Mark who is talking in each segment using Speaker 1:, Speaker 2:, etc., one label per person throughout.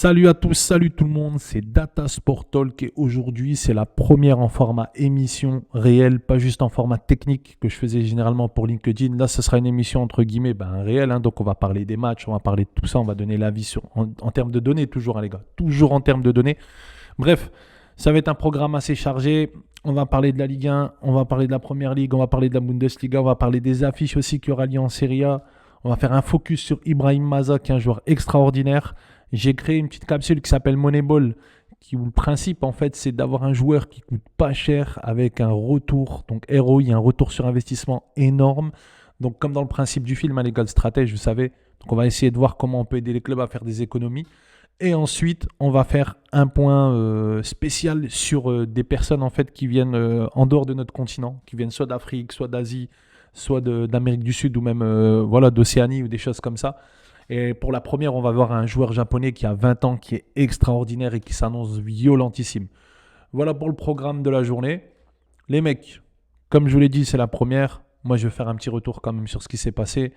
Speaker 1: Salut à tous, salut tout le monde, c'est Data Sport Talk et aujourd'hui c'est la première en format émission réelle, pas juste en format technique que je faisais généralement pour LinkedIn. Là ce sera une émission entre guillemets réelle, donc on va parler des matchs, on va parler de tout ça, on va donner l'avis en termes de données toujours les gars, toujours en termes de données. Bref, ça va être un programme assez chargé, on va parler de la Ligue 1, on va parler de la Première Ligue, on va parler de la Bundesliga, on va parler des affiches aussi qu'il y aura lieu en Serie A. On va faire un focus sur Ibrahim Maza, qui est un joueur extraordinaire. J'ai créé une petite capsule qui s'appelle Moneyball, où le principe, en fait, c'est d'avoir un joueur qui coûte pas cher avec un retour, donc ROI, un retour sur investissement énorme. Donc, comme dans le principe du film, les gars, le stratège, vous savez. Donc, on va essayer de voir comment on peut aider les clubs à faire des économies. Et ensuite, on va faire un point spécial sur des personnes, en fait, qui viennent en dehors de notre continent, qui viennent soit d'Afrique, soit d'Asie, soit d'Amérique du Sud ou même d'Océanie ou des choses comme ça. Et pour la première, on va voir un joueur japonais qui a 20 ans, qui est extraordinaire et qui s'annonce violentissime. Voilà pour le programme de la journée. Les mecs, comme je vous l'ai dit, c'est la première. Moi, je vais faire un petit retour quand même sur ce qui s'est passé.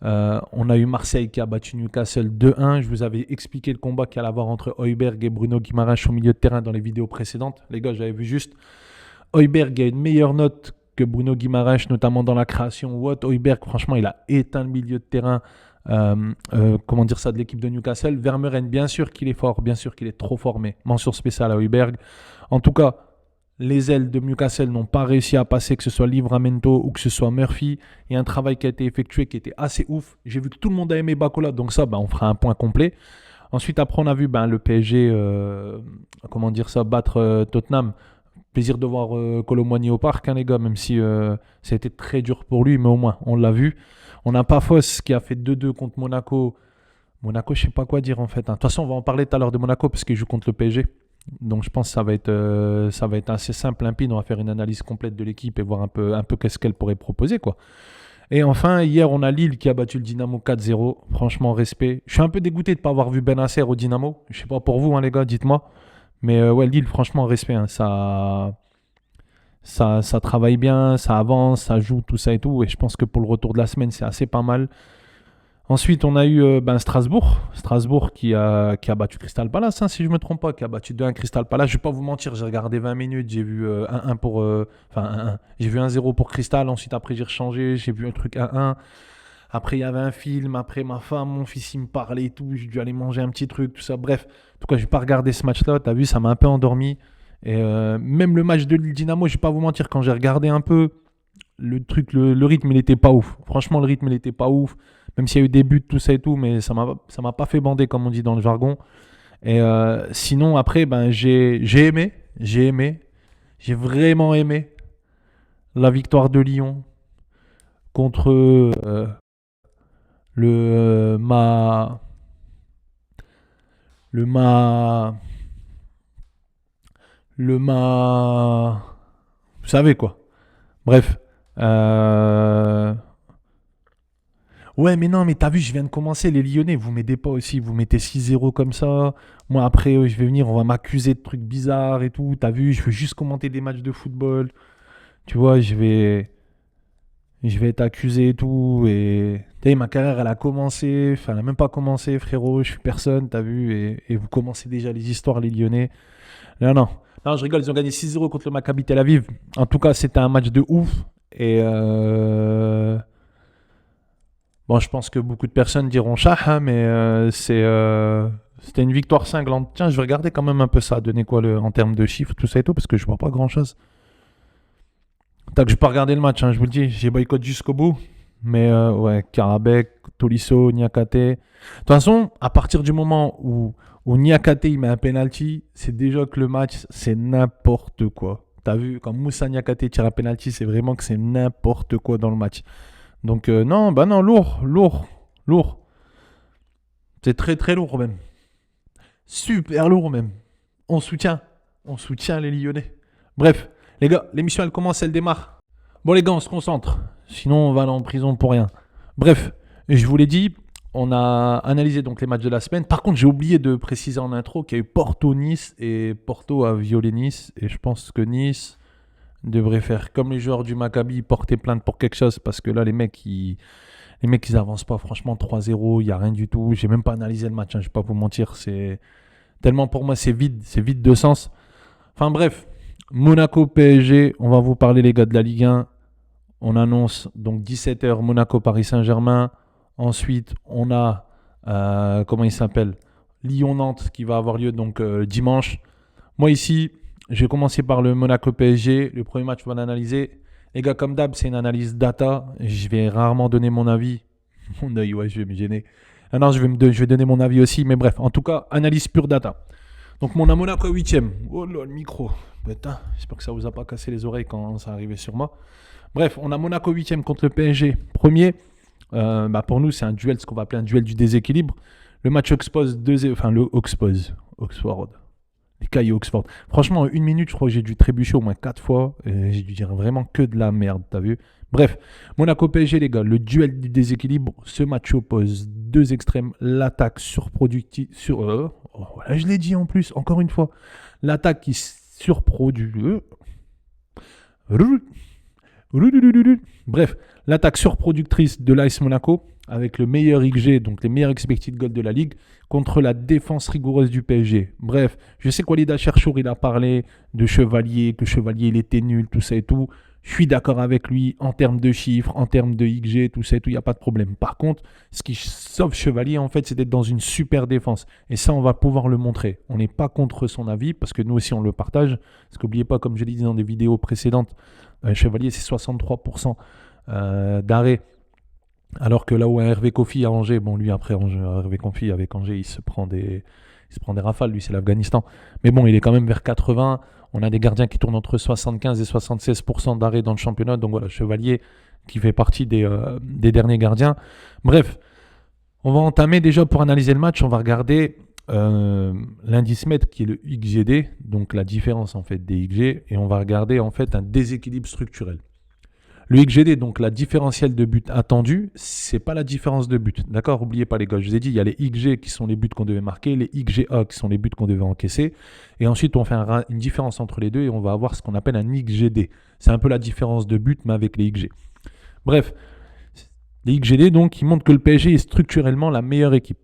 Speaker 1: On a eu Marseille qui a battu Newcastle 2-1. Je vous avais expliqué le combat qu'il allait avoir entre Højbjerg et Bruno Guimaraes au milieu de terrain dans les vidéos précédentes. Les gars, j'avais vu juste. Højbjerg a une meilleure note que Bruno Guimaraes, notamment dans la création ou autre. Højbjerg, franchement, il a éteint le milieu de terrain de l'équipe de Newcastle. Vermeuren, bien sûr qu'il est fort, bien sûr qu'il est trop fort, mais mention spéciale à Højbjerg. En tout cas, les ailes de Newcastle n'ont pas réussi à passer, que ce soit Livramento ou que ce soit Murphy. Il y a un travail qui a été effectué qui était assez ouf. J'ai vu que tout le monde a aimé Bakola, donc ça, on fera un point complet. Ensuite, après, on a vu le PSG battre Tottenham. Plaisir de voir Kolo Muani au parc, les gars, même si ça a été très dur pour lui, mais au moins, on l'a vu. On a Pafos qui a fait 2-2 contre Monaco. Monaco, je ne sais pas quoi dire en fait. De toute façon, on va en parler tout à l'heure de Monaco parce qu'il joue contre le PSG. Donc je pense que ça va être assez simple, limpide. On va faire une analyse complète de l'équipe et voir un peu qu'est-ce qu'elle pourrait proposer, quoi. Et enfin, hier, on a Lille qui a battu le Dynamo 4-0. Franchement, respect. Je suis un peu dégoûté de ne pas avoir vu Benasser au Dynamo. Je ne sais pas pour vous, les gars, dites-moi. Mais ouais, Lille, franchement, respect. Ça travaille bien, ça avance, ça joue, tout ça et tout. Et je pense que pour le retour de la semaine, c'est assez pas mal. Ensuite, on a eu Strasbourg. Strasbourg qui a battu Crystal Palace, si je ne me trompe pas, qui a battu 2-1 Crystal Palace. Je ne vais pas vous mentir, j'ai regardé 20 minutes, j'ai vu 1-1 pour... 1-1. J'ai vu 1-0 pour Crystal, ensuite après j'ai rechangé, j'ai vu un truc 1-1. Après, il y avait un film, après ma femme, mon fils, il me parlait et tout, j'ai dû aller manger un petit truc, tout ça. Bref, en tout cas, je n'ai pas regardé ce match-là, t'as vu, ça m'a un peu endormi. Et même le match de Lille Dynamo, je ne vais pas vous mentir, quand j'ai regardé un peu, le rythme, il n'était pas ouf. Franchement, le rythme, il n'était pas ouf. Même s'il y a eu des buts, tout ça et tout, mais ça m'a pas fait bander, comme on dit dans le jargon. Et sinon, après, j'ai aimé, j'ai vraiment aimé la victoire de Lyon contre le ma le ma le ma vous savez quoi. Bref. Ouais, mais non, mais t'as vu, je viens de commencer, les Lyonnais, vous m'aidez pas aussi, vous mettez 6-0 comme ça. Moi, après, je vais venir, on va m'accuser de trucs bizarres et tout. T'as vu, je veux juste commenter des matchs de football. Tu vois, je vais être accusé et tout. Et t'as vu, ma carrière, elle a commencé. Enfin, elle a même pas commencé, frérot. Je suis personne, t'as vu. Et vous commencez déjà les histoires, les Lyonnais. Non, non. Non, je rigole, ils ont gagné 6-0 contre le Maccabi Tel Aviv. En tout cas, c'était un match de ouf. Et bon, je pense que beaucoup de personnes diront chat, mais c'était une victoire cinglante. Tiens, je vais regarder quand même un peu ça, donner quoi en termes de chiffres, tout ça et tout, parce que je vois pas grand-chose. Tac, je vais pas regarder le match, je vous le dis, j'ai boycott jusqu'au bout. Mais ouais, Karabekh, Tolisso, Niakate. De toute façon, à partir du moment où Niakate il met un penalty, c'est déjà que le match, c'est n'importe quoi. T'as vu, quand Moussa Niakate tire un penalty, c'est vraiment que c'est n'importe quoi dans le match. Donc non, lourd. C'est très très lourd même. Super lourd même. On soutient les Lyonnais. Bref, les gars, l'émission elle commence, elle démarre. Bon les gars, on se concentre. Sinon on va aller en prison pour rien. Bref, je vous l'ai dit, on a analysé donc les matchs de la semaine. Par contre, j'ai oublié de préciser en intro qu'il y a eu Porto-Nice et Porto a violé Nice. Et je pense que Nice devrait faire comme les joueurs du Maccabi, porter plainte pour quelque chose parce que là les mecs Les mecs, ils avancent pas. Franchement, 3-0, il n'y a rien du tout. J'ai même pas analysé le match, hein, je vais pas vous mentir. C'est tellement pour moi, c'est vide de sens. Enfin bref, Monaco PSG, on va vous parler les gars de la Ligue 1. On annonce donc 17h Monaco Paris Saint-Germain. Ensuite, on a comment il s'appelle, Lyon-Nantes qui va avoir lieu donc dimanche. Moi ici, je vais commencer par le Monaco PSG. Le premier match, on va l'analyser. Les gars, comme d'hab, c'est une analyse data. Je vais rarement donner mon avis. Mon œil, ouais, je vais me gêner. Ah non, je vais donner mon avis aussi. Mais bref, en tout cas, analyse pure data. Donc, mon Monaco 8e. Oh là, le micro. Putain, j'espère que ça vous a pas cassé les oreilles quand ça arrivait sur moi. Bref, on a Monaco 8e contre le PSG. Premier, pour nous, c'est un duel, ce qu'on va appeler un duel du déséquilibre. Le match Oxford, Oxford. Les cailloux Oxford. Franchement, en une minute, je crois que j'ai dû trébucher au moins 4 fois. J'ai dû dire vraiment que de la merde, t'as vu? Bref, Monaco PSG, les gars, le duel du déséquilibre. Ce match oppose deux extrêmes. L'attaque surproductive. Voilà, je l'ai dit en plus, encore une fois. L'attaque qui surproduit. Bref, l'attaque surproductrice de l'AS Monaco avec le meilleur XG, donc les meilleurs expected goals de la Ligue, contre la défense rigoureuse du PSG. Bref, je sais qu'Walid Cherchour, il a parlé de Chevalier, que Chevalier, il était nul, tout ça et tout. Je suis d'accord avec lui en termes de chiffres, en termes de XG, tout ça et tout, il n'y a pas de problème. Par contre, ce qui sauve Chevalier, en fait, c'est d'être dans une super défense. Et ça, on va pouvoir le montrer. On n'est pas contre son avis, parce que nous aussi, on le partage. Parce qu'oubliez pas, comme je l'ai dit dans des vidéos précédentes, Chevalier, c'est 63% d'arrêt. Alors que là où un Hervé Kofi à Angers, bon lui après Hervé Kofi avec Angers, il se prend des rafales, lui c'est l'Afghanistan. Mais bon, il est quand même vers 80. On a des gardiens qui tournent entre 75 et 76% d'arrêt dans le championnat. Donc voilà, Chevalier qui fait partie des derniers gardiens. Bref, on va entamer déjà pour analyser le match. On va regarder l'indice MET qui est le XGD, donc la différence en fait des XG, et on va regarder en fait un déséquilibre structurel. Le XGD, donc la différentielle de but attendu, c'est pas la différence de but. D'accord? N'oubliez pas les gars, je vous ai dit, il y a les XG qui sont les buts qu'on devait marquer, les XGA qui sont les buts qu'on devait encaisser. Et ensuite, on fait une différence entre les deux et on va avoir ce qu'on appelle un XGD. C'est un peu la différence de but, mais avec les XG. Bref, les XGD, donc, ils montrent que le PSG est structurellement la meilleure équipe.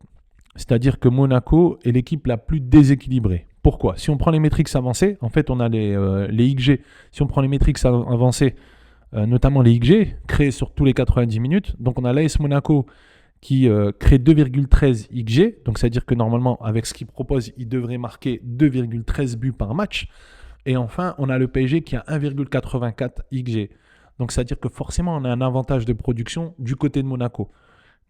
Speaker 1: C'est-à-dire que Monaco est l'équipe la plus déséquilibrée. Pourquoi? Si on prend les métriques avancées, en fait, on a les XG. Si on prend les métriques avancées, notamment les XG, créés sur tous les 90 minutes. Donc on a l'AS Monaco qui crée 2,13 XG. Donc c'est-à-dire que normalement, avec ce qu'il propose, il devrait marquer 2,13 buts par match. Et enfin, on a le PSG qui a 1,84 XG. Donc c'est-à-dire que forcément, on a un avantage de production du côté de Monaco.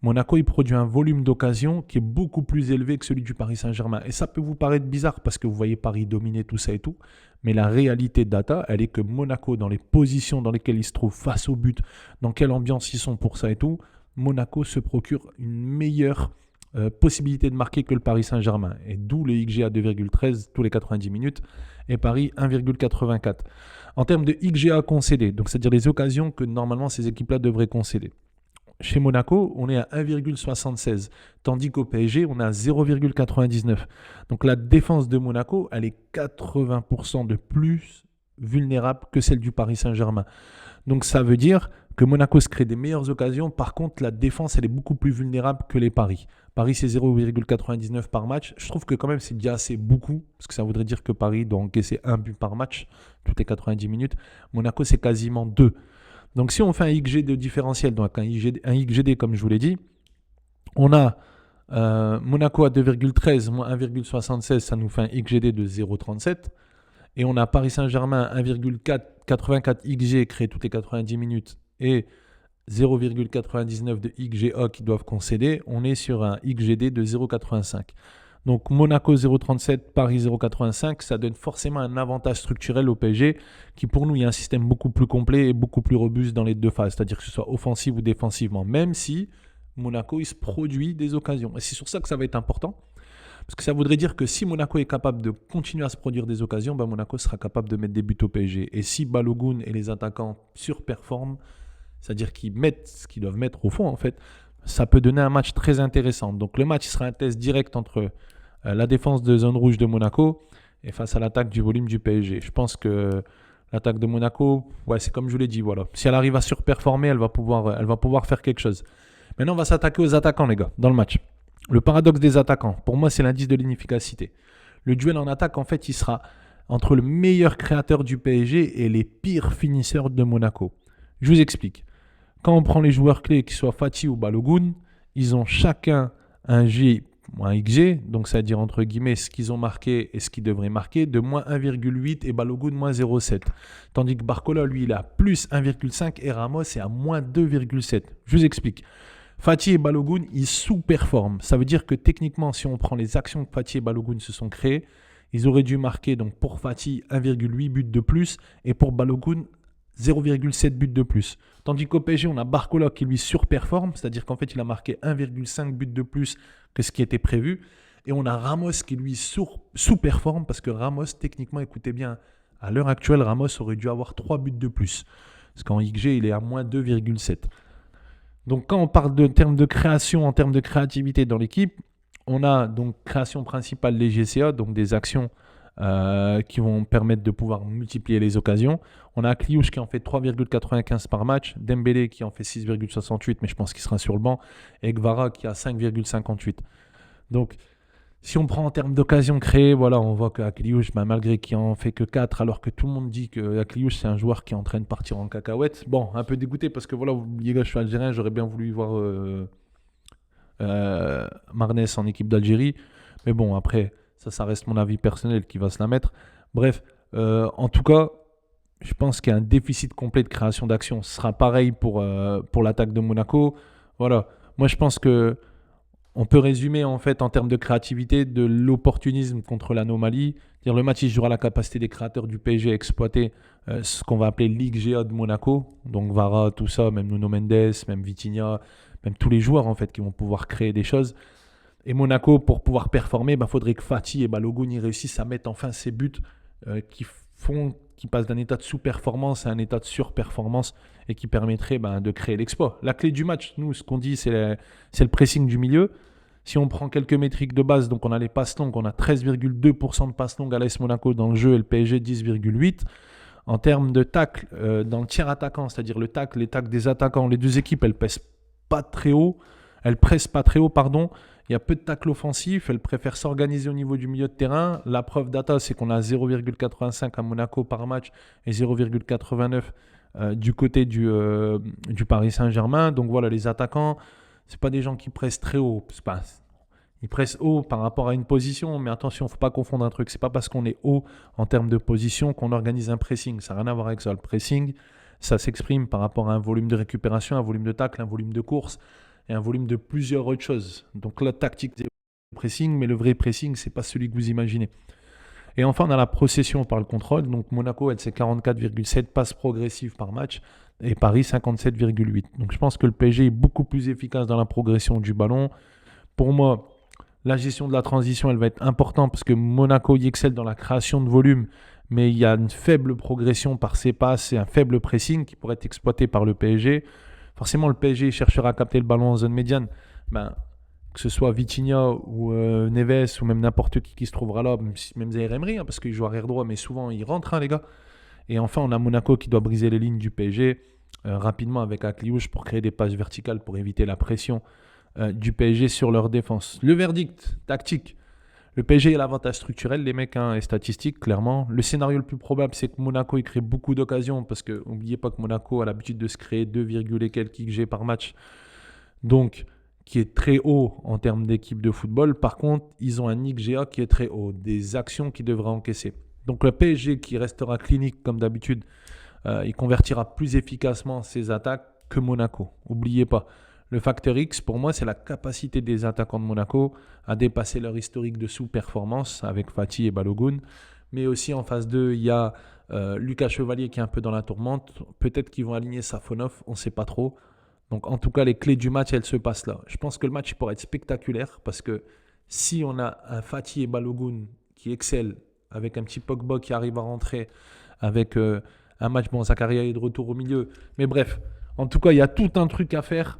Speaker 1: Monaco, il produit un volume d'occasion qui est beaucoup plus élevé que celui du Paris Saint-Germain. Et ça peut vous paraître bizarre parce que vous voyez Paris dominer tout ça et tout. Mais la réalité data, elle est que Monaco, dans les positions dans lesquelles ils se trouvent face au but, dans quelle ambiance ils sont pour ça et tout, Monaco se procure une meilleure possibilité de marquer que le Paris Saint-Germain. Et d'où le XG à 2,13 tous les 90 minutes et Paris 1,84. En termes de XGA concédé, donc c'est-à-dire les occasions que normalement ces équipes-là devraient concéder. Chez Monaco, on est à 1,76, tandis qu'au PSG, on est à 0,99. Donc la défense de Monaco, elle est 80% de plus vulnérable que celle du Paris Saint-Germain. Donc ça veut dire que Monaco se crée des meilleures occasions. Par contre, la défense, elle est beaucoup plus vulnérable que les paris. Paris, c'est 0,99 par match. Je trouve que quand même, c'est déjà assez beaucoup, parce que ça voudrait dire que Paris doit encaisser un but par match toutes les 90 minutes. Monaco, c'est quasiment 2. Donc si on fait un XG de différentiel, donc un XGD comme je vous l'ai dit, on a Monaco à 2,13 moins 1,76, ça nous fait un XGD de 0,37. Et on a Paris Saint-Germain 1,84 XG créé toutes les 90 minutes et 0,99 de XGA qui doivent concéder. On est sur un XGD de 0,85. Donc Monaco 0,37, Paris 0,85, ça donne forcément un avantage structurel au PSG qui pour nous, il y a un système beaucoup plus complet et beaucoup plus robuste dans les deux phases, c'est-à-dire que ce soit offensif ou défensivement, même si Monaco, il se produit des occasions. Et c'est sur ça que ça va être important, parce que ça voudrait dire que si Monaco est capable de continuer à se produire des occasions, Monaco sera capable de mettre des buts au PSG. Et si Balogun et les attaquants surperforment, c'est-à-dire qu'ils mettent ce qu'ils doivent mettre au fond en fait, ça peut donner un match très intéressant. Donc le match sera un test direct entre la défense de zone rouge de Monaco et face à l'attaque du volume du PSG. Je pense que l'attaque de Monaco, ouais, c'est comme je vous l'ai dit, voilà. Si elle arrive à surperformer, elle va pouvoir faire quelque chose. Maintenant, on va s'attaquer aux attaquants, les gars, dans le match. Le paradoxe des attaquants, pour moi, c'est l'indice de l'inefficacité. Le duel en attaque, en fait, il sera entre le meilleur créateur du PSG et les pires finisseurs de Monaco. Je vous explique. Quand on prend les joueurs clés, qu'ils soient Fati ou Balogun, ils ont chacun un G ou un XG, donc c'est-à-dire entre guillemets ce qu'ils ont marqué et ce qu'ils devraient marquer, de moins 1,8 et Balogun moins 0,7. Tandis que Barcola, lui, il a plus 1,5 et Ramos est à moins 2,7. Je vous explique. Fati et Balogun, ils sous-performent. Ça veut dire que techniquement, si on prend les actions que Fati et Balogun se sont créées, ils auraient dû marquer donc pour Fati 1,8 buts de plus et pour Balogun 0,7 buts de plus. Tandis qu'au PSG, on a Barcola qui lui surperforme, c'est-à-dire qu'en fait, il a marqué 1,5 buts de plus que ce qui était prévu. Et on a Ramos qui lui sous-performe parce que Ramos, techniquement, écoutez bien, à l'heure actuelle, Ramos aurait dû avoir 3 buts de plus. Parce qu'en XG, il est à moins 2,7. Donc quand on parle de termes de création, en termes de créativité dans l'équipe, on a donc création principale les GCA, donc des actions qui vont permettre de pouvoir multiplier les occasions. On a Kliouche qui en fait 3,95 par match, Dembélé qui en fait 6,68, mais je pense qu'il sera sur le banc, et Gvara qui a 5,58. Donc si on prend en termes d'occasions créées, voilà, on voit qu'Akliouche, malgré qu'il en fait que 4, alors que tout le monde dit qu'Akliouche c'est un joueur qui est en train de partir en cacahuète. Bon, un peu dégoûté parce que voilà, les gars, je suis algérien, j'aurais bien voulu voir Marnès en équipe d'Algérie. Mais bon, après, ça reste mon avis personnel qui va se la mettre. Bref, en tout cas, je pense qu'il y a un déficit complet de création d'action. Ce sera pareil pour l'attaque de Monaco. Voilà, moi je pense que on peut résumer en fait en termes de créativité de l'opportunisme contre l'anomalie. Dire le match il jouera la capacité des créateurs du PSG à exploiter ce qu'on va appeler Ligue GA de Monaco. Donc Vara, tout ça, même Nuno Mendes, même Vitinha, même tous les joueurs en fait qui vont pouvoir créer des choses. Et Monaco, pour pouvoir performer, faudrait que Fati et Balogun y réussissent à mettre enfin ces buts qui passent d'un état de sous-performance à un état de surperformance et qui permettraient de créer l'exploit. La clé du match, nous, ce qu'on dit, c'est le pressing du milieu. Si on prend quelques métriques de base, donc on a les passes longues, on a 13,2% de passes longues à l'AS Monaco dans le jeu et le PSG 10,8%. En termes de tacle, dans le tiers attaquant, c'est-à-dire les tacles des attaquants, les deux équipes, elles pressent pas très haut. Il y a peu de tacles offensifs, elles préfèrent s'organiser au niveau du milieu de terrain. La preuve data, c'est qu'on a 0,85 à Monaco par match et 0,89 du côté du Paris Saint-Germain. Donc voilà, les attaquants, c'est pas des gens qui pressent très haut. Ils pressent haut par rapport à une position, mais attention, il ne faut pas confondre un truc. C'est pas parce qu'on est haut en termes de position qu'on organise un pressing. Ça n'a rien à voir avec ça. Le pressing, ça s'exprime par rapport à un volume de récupération, un volume de tacle, un volume de course et un volume de plusieurs autres choses. Donc la tactique, c'est le pressing, mais le vrai pressing, c'est pas celui que vous imaginez. Et enfin, on a la possession par le contrôle. Donc Monaco, c'est 44,7 passes progressives par match et Paris, 57,8. Donc je pense que le PSG est beaucoup plus efficace dans la progression du ballon. Pour moi, la gestion de la transition, elle va être importante parce que Monaco y excelle dans la création de volume, mais il y a une faible progression par ses passes et un faible pressing qui pourrait être exploité par le PSG. Forcément, le PSG cherchera à capter le ballon en zone médiane. Que ce soit Vitinha ou Neves ou même n'importe qui se trouvera là, même Zaïre Emery, parce qu'il joue arrière droit, mais souvent il rentre, les gars. Et enfin, on a Monaco qui doit briser les lignes du PSG rapidement avec Akliouche pour créer des passes verticales pour éviter la pression du PSG sur leur défense. Le verdict tactique. Le PSG a l'avantage structurel, les mecs, et statistique, clairement. Le scénario le plus probable, c'est que Monaco il crée beaucoup d'occasions parce que n'oubliez pas que Monaco a l'habitude de se créer 2, et quelques XG par match. Donc, qui est très haut en termes d'équipe de football. Par contre, ils ont un XGA qui est très haut, des actions qu'ils devraient encaisser. Donc le PSG qui restera clinique comme d'habitude, il convertira plus efficacement ses attaques que Monaco. N'oubliez pas, le facteur X pour moi c'est la capacité des attaquants de Monaco à dépasser leur historique de sous-performance avec Fati et Balogun. Mais aussi en phase 2, il y a Lucas Chevalier qui est un peu dans la tourmente. Peut-être qu'ils vont aligner Safonov, on ne sait pas trop. Donc en tout cas, les clés du match, elles se passent là. Je pense que le match pourrait être spectaculaire parce que si on a un Fati et Balogun qui excellent, avec un petit Pogba qui arrive à rentrer, avec un match, Zakaria est de retour au milieu. Mais bref, en tout cas, il y a tout un truc à faire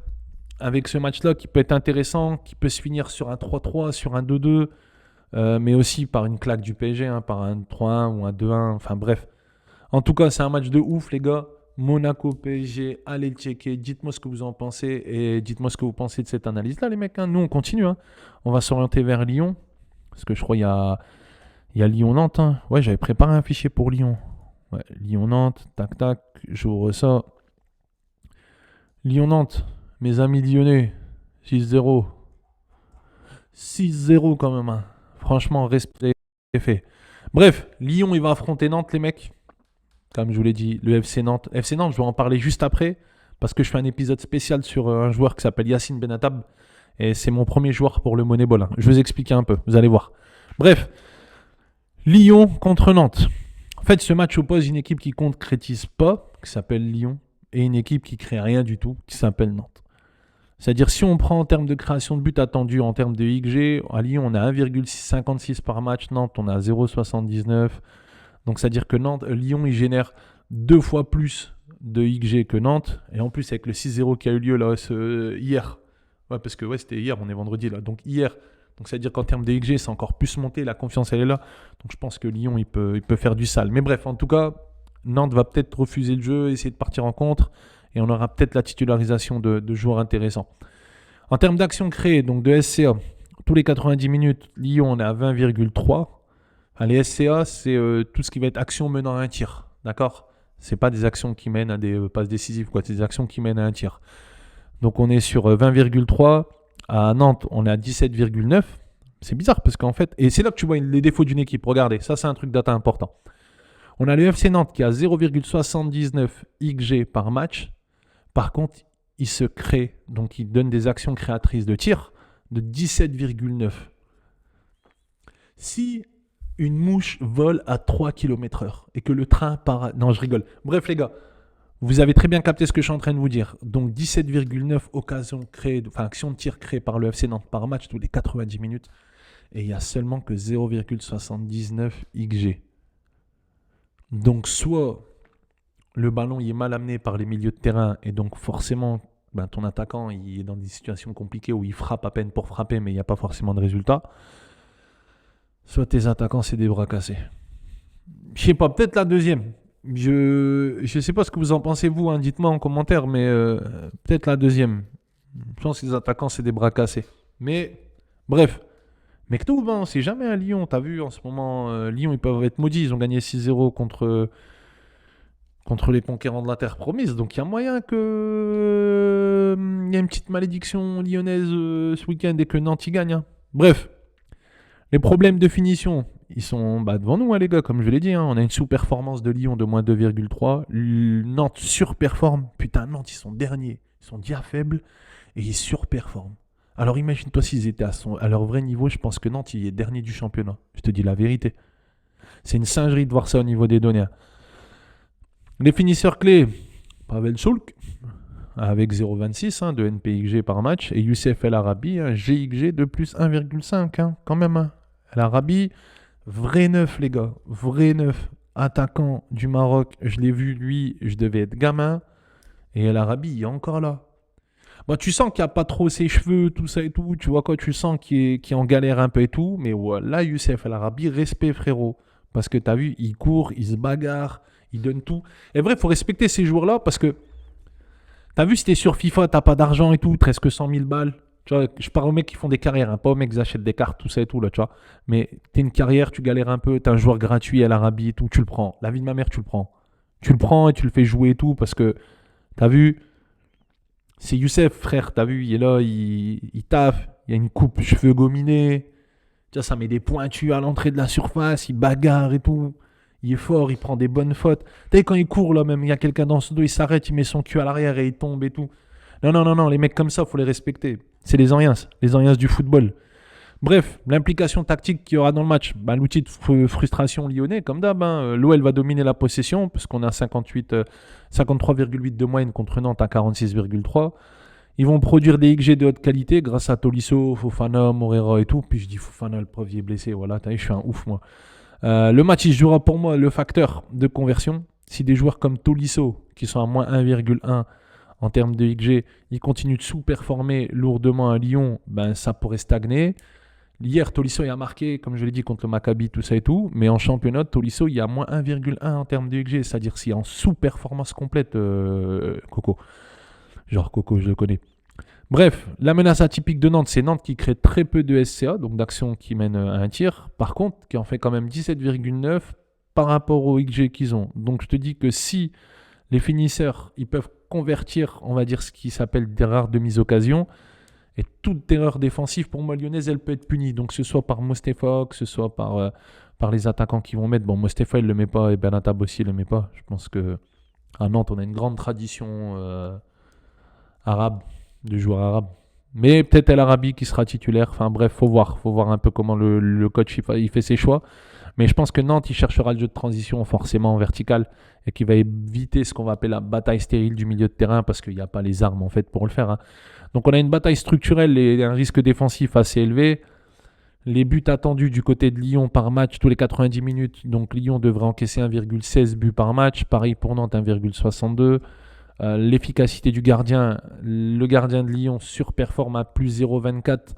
Speaker 1: avec ce match-là qui peut être intéressant, qui peut se finir sur un 3-3, sur un 2-2, mais aussi par une claque du PSG, par un 3-1 ou un 2-1, enfin bref. En tout cas, c'est un match de ouf, les gars. Monaco, PSG, allez le checker. Dites-moi ce que vous en pensez et dites-moi ce que vous pensez de cette analyse-là, les mecs. Hein. Nous, on continue. Hein. On va s'orienter vers Lyon. Parce que je crois qu'il y a Lyon-Nantes. Hein. Ouais, j'avais préparé un fichier pour Lyon. Ouais, Lyon-Nantes, tac, tac. J'ouvre ça. Lyon-Nantes, mes amis lyonnais, 6-0. 6-0 quand même. Hein. Franchement, respect fait. Bref, Lyon, il va affronter Nantes, les mecs. Comme je vous l'ai dit, le FC Nantes. FC Nantes, je vais en parler juste après. Parce que je fais un épisode spécial sur un joueur qui s'appelle Yacine Benatab. Et c'est mon premier joueur pour le Moneyball. Hein. Je vais vous expliquer un peu, vous allez voir. Bref, Lyon contre Nantes. En fait, ce match oppose une équipe qui concrétise pas, qui s'appelle Lyon, et une équipe qui crée rien du tout, qui s'appelle Nantes. C'est-à-dire, si on prend en termes de création de but attendu, en termes de XG, à Lyon, on a 1,56 par match, Nantes, on a 0,79. Donc, c'est-à-dire que Lyon, il génère 2 fois plus de XG que Nantes, et en plus, avec le 6-0 qui a eu lieu là, hier. Ouais, parce que c'était hier, on est vendredi là. Donc, hier. Donc, c'est-à-dire qu'en termes de XG, c'est encore plus monté, la confiance, elle est là. Donc, je pense que Lyon, il peut faire du sale. Mais bref, en tout cas, Nantes va peut-être refuser le jeu, essayer de partir en contre. Et on aura peut-être la titularisation de joueurs intéressants. En termes d'actions créées, donc de SCA, tous les 90 minutes, Lyon, on est à 20,3. Enfin, les SCA, c'est tout ce qui va être action menant à un tir. D'accord ? C'est pas des actions qui mènent à des passes décisives, quoi. C'est des actions qui mènent à un tir. Donc, on est sur 20,3. À Nantes, on est à 17,9. C'est bizarre parce qu'en fait, et c'est là que tu vois les défauts d'une équipe. Regardez, ça c'est un truc data important. On a le FC Nantes qui a 0,79 XG par match. Par contre, il se crée, donc il donne des actions créatrices de tir de 17,9. Si une mouche vole à 3 km/h et que le train part... Non, je rigole. Bref, les gars, vous avez très bien capté ce que je suis en train de vous dire. Donc 17,9 actions de tir créées par le FC Nantes par match tous les 90 minutes. Et il n'y a seulement que 0,79 XG. Donc soit le ballon il est mal amené par les milieux de terrain et donc forcément ton attaquant il est dans des situations compliquées où il frappe à peine pour frapper mais il n'y a pas forcément de résultat. Soit tes attaquants c'est des bras cassés. Je sais pas, peut-être la deuxième. Je sais pas ce que vous en pensez vous, hein, dites-moi en commentaire, mais peut-être la deuxième. Je pense que les attaquants c'est des bras cassés. Mais bref. Mais que tout, on sait jamais à Lyon. T'as vu en ce moment, Lyon ils peuvent être maudits. Ils ont gagné 6-0 contre les conquérants de la terre promise. Donc il y a moyen que il y a une petite malédiction lyonnaise ce week-end et que Nantes y gagne. Hein. Bref, les problèmes de finition, ils sont devant nous, hein, les gars, comme je l'ai dit. Hein. On a une sous-performance de Lyon de moins 2,3. Nantes surperforme. Putain, Nantes, ils sont derniers. Ils sont dia faibles et ils surperforment. Alors imagine-toi s'ils étaient à leur vrai niveau, je pense que Nantes, il est dernier du championnat. Je te dis la vérité. C'est une singerie de voir ça au niveau des données. Les finisseurs clés, Pavel Soulk, avec 0,26 de NPXG par match, et Youssef El Arabi, GXG de plus 1,5, quand même. Hein. El Arabi, vrai neuf, les gars, vrai neuf. Attaquant du Maroc, je l'ai vu, lui, je devais être gamin, et El Arabi, il est encore là. Tu sens qu'il n'y a pas trop ses cheveux, tout ça et tout, tu vois quoi, tu sens qu'il est en galère un peu et tout, mais voilà, Youssef El Arabi, respect frérot, parce que tu as vu, il court, il se bagarre, il donne tout. Et vrai, il faut respecter ces joueurs-là parce que t'as vu, si t'es sur FIFA, t'as pas d'argent et tout, presque 100 000 balles. Tu vois, je parle aux mecs qui font des carrières, hein, pas aux mecs qui achètent des cartes, tout ça et tout, là, tu vois. Mais t'es une carrière, tu galères un peu, t'as un joueur gratuit à l'Arabie et tout, tu le prends. La vie de ma mère, tu le prends. Tu le prends et tu le fais jouer et tout parce que t'as vu, c'est Youssef, frère, t'as vu, il est là, il taffe, il y a une coupe cheveux gominés. Tu vois, ça met des pointus à l'entrée de la surface, il bagarre et tout. Il est fort, il prend des bonnes fautes. Tu sais, quand il court, là, même, il y a quelqu'un dans ce dos, il s'arrête, il met son cul à l'arrière et il tombe et tout. Non, les mecs comme ça, il faut les respecter. C'est les Oriens du football. Bref, l'implication tactique qu'il y aura dans le match, l'outil de frustration lyonnais, comme d'hab, l'OL va dominer la possession, parce qu'on a 53,8 de moyenne contre Nantes à 46,3. Ils vont produire des XG de haute qualité grâce à Tolisso, Fofana, Morera et tout. Puis je dis Fofana, le preuve, il est blessé. Voilà, je suis un ouf, moi. Le match, il jouera pour moi le facteur de conversion. Si des joueurs comme Tolisso, qui sont à moins 1,1 en termes de XG, ils continuent de sous-performer lourdement à Lyon, ça pourrait stagner. Hier, Tolisso il a marqué, comme je l'ai dit, contre le Maccabi, tout ça et tout. Mais en championnat, Tolisso, il y a moins 1,1 en termes de XG. C'est-à-dire s'il est en sous-performance complète, Coco. Genre Coco, je le connais. Bref, la menace atypique de Nantes, c'est Nantes qui crée très peu de SCA, donc d'actions qui mènent à un tir. Par contre, qui en fait quand même 17,9 par rapport au XG qu'ils ont. Donc je te dis que si les finisseurs, ils peuvent convertir, on va dire, ce qui s'appelle des rares demi-occasions, et toute erreur défensive, pour moi, lyonnaise, elle peut être punie. Donc, que ce soit par Mostefa, que ce soit par les attaquants qui vont mettre. Bon, Mostefa, il ne le met pas, et Benatab aussi, il ne le met pas. Je pense qu'à Nantes, on a une grande tradition arabe, de joueurs arabes. Mais peut-être El Arabi qui sera titulaire. Enfin bref, faut voir un peu comment le coach il fait ses choix. Mais je pense que Nantes, il cherchera le jeu de transition forcément en vertical et qu'il va éviter ce qu'on va appeler la bataille stérile du milieu de terrain parce qu'il n'y a pas les armes en fait pour le faire. Hein. Donc on a une bataille structurelle et un risque défensif assez élevé. Les buts attendus du côté de Lyon par match tous les 90 minutes. Donc Lyon devrait encaisser 1,16 buts par match. Pareil pour Nantes 1,62. L'efficacité du gardien. Le gardien de Lyon surperforme à plus 0,24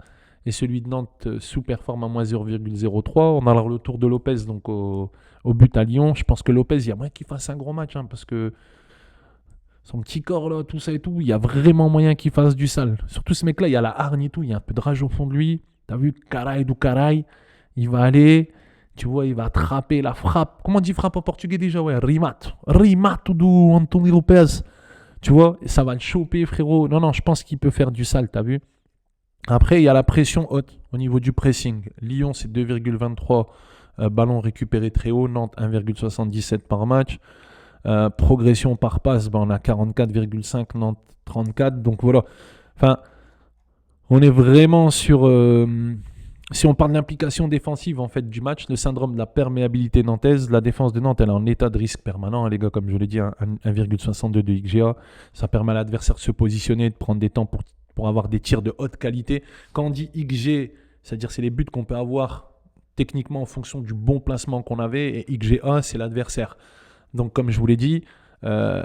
Speaker 1: et celui de Nantes sous-performe à moins 0,03. On a alors le tour de Lopez donc au but à Lyon. Je pense que Lopez, il y a moyen qu'il fasse un gros match parce que son petit corps là, tout ça et tout, il y a vraiment moyen qu'il fasse du sale. Surtout ce mec là, il y a la hargne et tout, il y a un peu de rage au fond de lui. T'as vu, caray du caray, il va aller, tu vois, il va attraper la frappe. Comment on dit frappe en portugais déjà? Ouais, rimato do Anthony Lopez. Tu vois, ça va le choper frérot. Non, je pense qu'il peut faire du sale, t'as vu. Après, il y a la pression haute au niveau du pressing. Lyon, c'est 2,23 ballons récupérés très haut. Nantes, 1,77 par match. Progression par passe, on a 44,5, Nantes 34. Donc voilà. Enfin, on est vraiment sur... si on parle d'implication défensive en fait du match, le syndrome de la perméabilité nantaise, la défense de Nantes, elle est en état de risque permanent. Les gars, comme je l'ai dit, 1,62 de XGA. Ça permet à l'adversaire de se positionner, de prendre des temps pour avoir des tirs de haute qualité. Quand on dit XG, c'est-à-dire c'est les buts qu'on peut avoir techniquement en fonction du bon placement qu'on avait. Et XGA, c'est l'adversaire. Donc comme je vous l'ai dit, un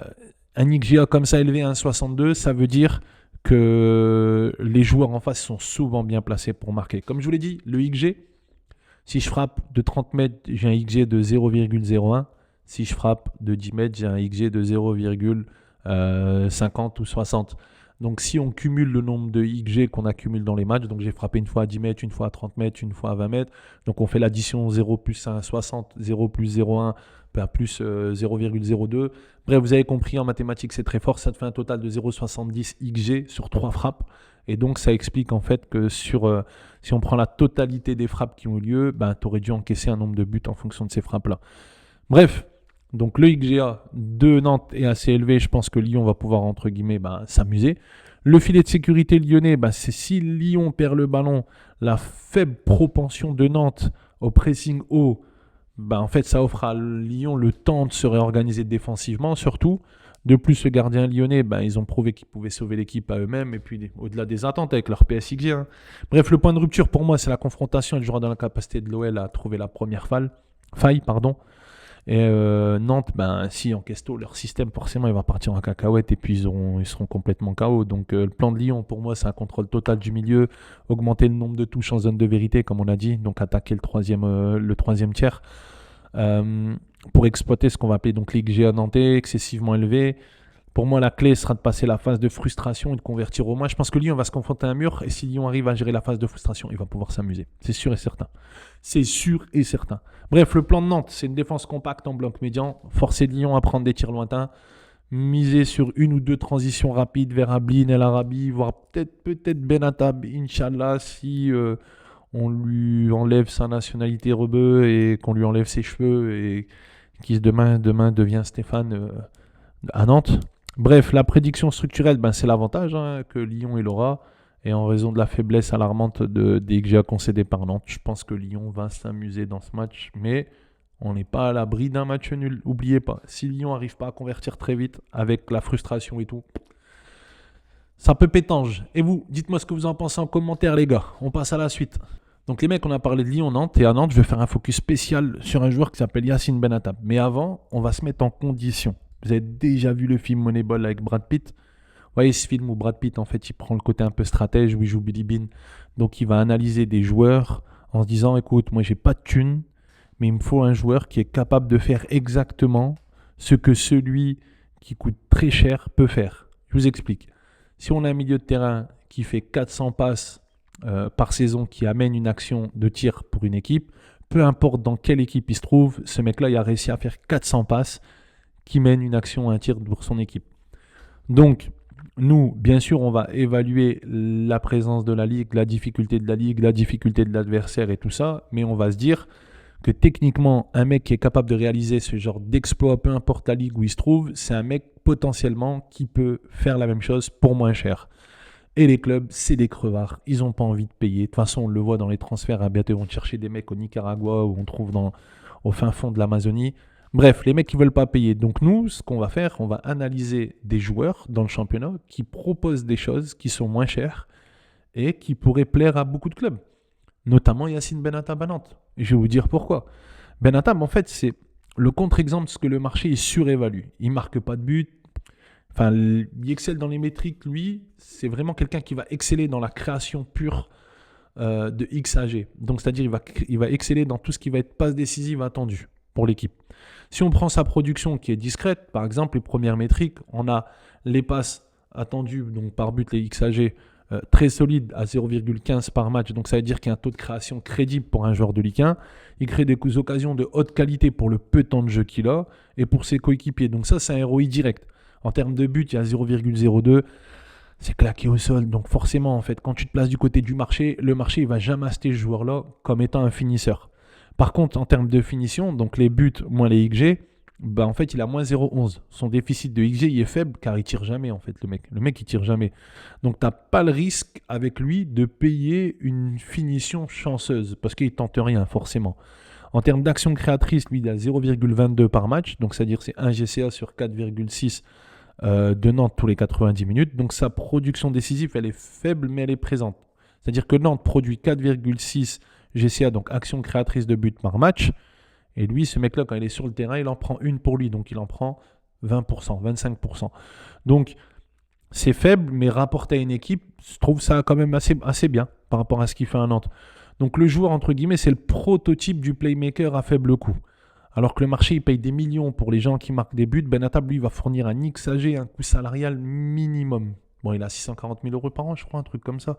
Speaker 1: XGA comme ça élevé à 1,62, ça veut dire que les joueurs en face sont souvent bien placés pour marquer. Comme je vous l'ai dit, le XG, si je frappe de 30 mètres, j'ai un XG de 0,01. Si je frappe de 10 mètres, j'ai un XG de 0,50 ou 60. Donc si on cumule le nombre de XG qu'on accumule dans les matchs, donc j'ai frappé une fois à 10 mètres, une fois à 30 mètres, une fois à 20 mètres, donc on fait l'addition 0 plus 1, 60, 0 plus 0,1, plus 0,02. Bref, vous avez compris, en mathématiques, c'est très fort. Ça te fait un total de 0,70 XG sur 3 frappes. Et donc, ça explique en fait que si on prend la totalité des frappes qui ont eu lieu, tu aurais dû encaisser un nombre de buts en fonction de ces frappes-là. Bref, donc le XGA de Nantes est assez élevé. Je pense que Lyon va pouvoir, entre guillemets, s'amuser. Le filet de sécurité lyonnais, c'est si Lyon perd le ballon, la faible propension de Nantes au pressing haut, en fait, ça offre à Lyon le temps de se réorganiser défensivement, surtout. De plus, le gardien lyonnais, ils ont prouvé qu'ils pouvaient sauver l'équipe à eux-mêmes, et puis au-delà des attentes avec leur PSXG. Hein. Bref, le point de rupture pour moi, c'est la confrontation. Elle jouera dans la capacité de l'OL à trouver la première faille. Et Nantes, si encaisse tôt, leur système, forcément, il va partir en cacahuète, et puis ils seront complètement KO. Donc, le plan de Lyon, pour moi, c'est un contrôle total du milieu, augmenter le nombre de touches en zone de vérité, comme on a dit, donc attaquer le troisième tiers. Pour exploiter ce qu'on va appeler donc l'XGA nantais, excessivement élevé. Pour moi, la clé sera de passer la phase de frustration et de convertir au moins. Je pense que Lyon va se confronter à un mur, et si Lyon arrive à gérer la phase de frustration, il va pouvoir s'amuser. C'est sûr et certain. Bref, le plan de Nantes, c'est une défense compacte en bloc médian, forcer Lyon à prendre des tirs lointains, miser sur une ou deux transitions rapides vers Ablin, El Arabi, voire peut-être Benatab, Inch'Allah, si... on lui enlève sa nationalité rebeu et qu'on lui enlève ses cheveux et qui demain devient Stéphane à Nantes. Bref, la prédiction structurelle, c'est l'avantage que Lyon il aura. Et en raison de la faiblesse alarmante des XGA concédés par Nantes, je pense que Lyon va s'amuser dans ce match. Mais on n'est pas à l'abri d'un match nul. N'oubliez pas, si Lyon n'arrive pas à convertir très vite avec la frustration et tout, ça peut pétange. Et vous, dites-moi ce que vous en pensez en commentaire les gars. On passe à la suite. Donc les mecs, on a parlé de Lyon-Nantes, et à Nantes, je vais faire un focus spécial sur un joueur qui s'appelle Yacine Benatab. Mais avant, on va se mettre en condition. Vous avez déjà vu le film Moneyball avec Brad Pitt. voyez ce film où Brad Pitt, en fait, il prend le côté un peu stratège, où il joue Billy Bean. Donc, il va analyser des joueurs en se disant, écoute, moi, j'ai pas de thune, mais il me faut un joueur qui est capable de faire exactement ce que celui qui coûte très cher peut faire. Je vous explique. Si on a un milieu de terrain qui fait 400 passes par saison, qui amène une action de tir pour une équipe, peu importe dans quelle équipe il se trouve, ce mec-là, il a réussi à faire 400 passes qui mènent une action, un tir pour son équipe. Donc, nous, bien sûr, on va évaluer la présence de la ligue, la difficulté de la ligue, la difficulté de l'adversaire et tout ça, mais on va se dire que techniquement, un mec qui est capable de réaliser ce genre d'exploit, peu importe la ligue où il se trouve, c'est un mec potentiellement qui peut faire la même chose pour moins cher. Et les clubs, c'est des crevards. Ils n'ont pas envie de payer. De toute façon, on le voit dans les transferts. Bientôt, ils vont chercher des mecs au Nicaragua ou on trouve au fin fond de l'Amazonie. Bref, les mecs qui ne veulent pas payer. Donc nous, ce qu'on va faire, on va analyser des joueurs dans le championnat qui proposent des choses qui sont moins chères et qui pourraient plaire à beaucoup de clubs. Notamment Yacine Benatab à Nantes. Et je vais vous dire pourquoi. Benatab, en fait, c'est le contre-exemple de ce que le marché est surévalue. Il ne marque pas de but. Enfin, il excelle dans les métriques, lui. C'est vraiment quelqu'un qui va exceller dans la création pure de XAG. Donc, c'est-à-dire il va exceller dans tout ce qui va être passe décisive attendue pour l'équipe. Si on prend sa production qui est discrète, par exemple, les premières métriques, on a les passes attendues donc par but, les XAG, très solides à 0,15 par match. Donc, ça veut dire qu'il y a un taux de création crédible pour un joueur de Ligue 1. Il crée des occasions de haute qualité pour le peu de temps de jeu qu'il a et pour ses coéquipiers. Donc, ça, c'est un ROI direct. En termes de but, il y a 0,02. C'est claqué au sol. Donc forcément, en fait, quand tu te places du côté du marché, le marché ne va jamais acheter ce joueur-là comme étant un finisseur. Par contre, en termes de finition, donc les buts moins les XG, en fait, il a moins 0,11. Son déficit de XG, il est faible car il tire jamais, en fait, le mec. Le mec, il tire jamais. Donc, tu n'as pas le risque avec lui de payer une finition chanceuse parce qu'il ne tente rien, forcément. En termes d'action créatrice, lui, il a 0,22 par match. Donc, c'est-à-dire c'est 1 GCA sur 4,6 de Nantes tous les 90 minutes. Donc sa production décisive, elle est faible, mais elle est présente. C'est-à-dire que Nantes produit 4,6 GCA, donc action créatrice de but par match. Et lui, ce mec-là, quand il est sur le terrain, il en prend une pour lui. Donc il en prend 20%, 25%. Donc c'est faible, mais rapporté à une équipe, je trouve ça quand même assez bien par rapport à ce qu'il fait à Nantes. Donc le joueur, entre guillemets, c'est le prototype du playmaker à faible coût. Alors que le marché, il paye des millions pour les gens qui marquent des buts. Benatab, lui, va fournir un XAG, un coût salarial minimum. Bon, il a 640 000 euros par an, je crois, un truc comme ça.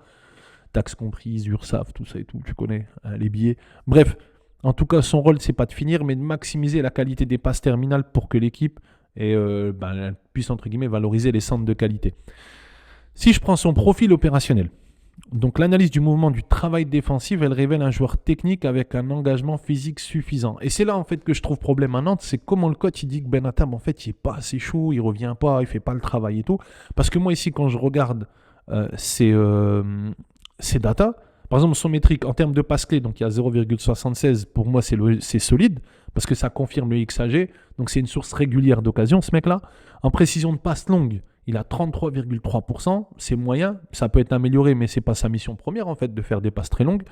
Speaker 1: Taxes comprises, URSAF, tout ça et tout, tu connais, hein, les billets. Bref, en tout cas, son rôle, c'est pas de finir, mais de maximiser la qualité des passes terminales pour que l'équipe puisse, entre guillemets, valoriser les centres de qualité. Si je prends son profil opérationnel, donc l'analyse du mouvement du travail défensif, elle révèle un joueur technique avec un engagement physique suffisant. Et c'est là en fait que je trouve problème à Nantes, c'est comment le coach il dit que Benatab en fait il est pas assez chaud, il revient pas, il fait pas le travail et tout. Parce que moi ici quand je regarde ces data, par exemple son métrique en termes de passe clé, donc il y a 0,76, pour moi c'est solide parce que ça confirme le XAG, donc c'est une source régulière d'occasion ce mec-là. En précision de passe longue, il a 33,3%, c'est moyen, ça peut être amélioré, mais ce n'est pas sa mission première en fait de faire des passes très longues.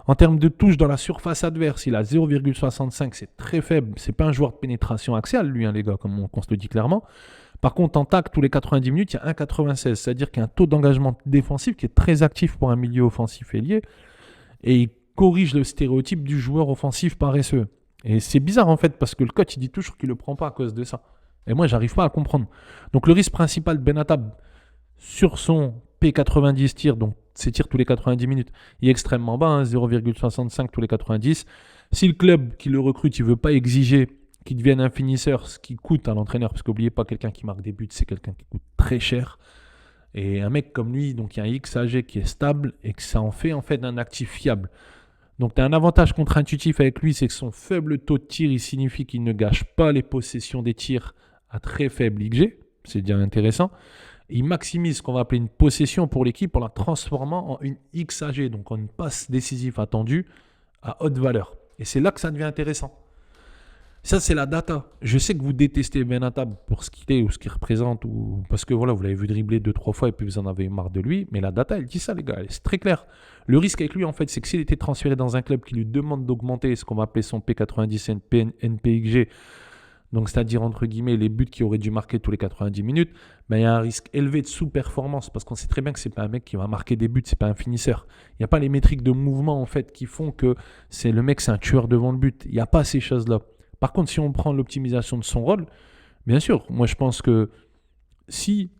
Speaker 1: En termes de touches dans la surface adverse, il a 0,65, c'est très faible, c'est pas un joueur de pénétration axiale lui, hein, les gars, comme on se le dit clairement. Par contre, en tac, tous les 90 minutes, il y a 1,96, c'est-à-dire qu'il y a un taux d'engagement défensif qui est très actif pour un milieu offensif ailier, et il corrige le stéréotype du joueur offensif paresseux. Et c'est bizarre en fait, parce que le coach il dit toujours qu'il ne le prend pas à cause de ça. Et moi, j'arrive pas à comprendre. Donc, le risque principal de Benatab sur son P90 tir, donc ses tirs tous les 90 minutes, il est extrêmement bas, hein, 0,65 tous les 90. Si le club qui le recrute, il veut pas exiger qu'il devienne un finisseur, ce qui coûte à l'entraîneur, parce qu'oubliez pas, quelqu'un qui marque des buts, c'est quelqu'un qui coûte très cher. Et un mec comme lui, donc il y a un XAG qui est stable et que ça en fait un actif fiable. Donc, tu as un avantage contre-intuitif avec lui, c'est que son faible taux de tir, il signifie qu'il ne gâche pas les possessions des tirs à très faible XG, c'est bien intéressant. Il maximise ce qu'on va appeler une possession pour l'équipe en la transformant en une XAG, donc en une passe décisive attendue à haute valeur. Et c'est là que ça devient intéressant. Ça, c'est la data. Je sais que vous détestez Benatab pour ce qu'il est ou ce qu'il représente, ou parce que voilà, vous l'avez vu dribbler 2-3 fois et puis vous en avez marre de lui. Mais la data, elle dit ça, les gars. C'est très clair. Le risque avec lui, en fait, c'est que s'il était transféré dans un club qui lui demande d'augmenter ce qu'on va appeler son P90 NPXG, donc c'est-à-dire entre guillemets les buts qui auraient dû marquer tous les 90 minutes, ben, il y a un risque élevé de sous-performance parce qu'on sait très bien que c'est pas un mec qui va marquer des buts, c'est pas un finisseur. Il n'y a pas les métriques de mouvement en fait qui font que le mec c'est un tueur devant le but. Il n'y a pas ces choses-là. Par contre, si on prend l'optimisation de son rôle, bien sûr, moi je pense que si,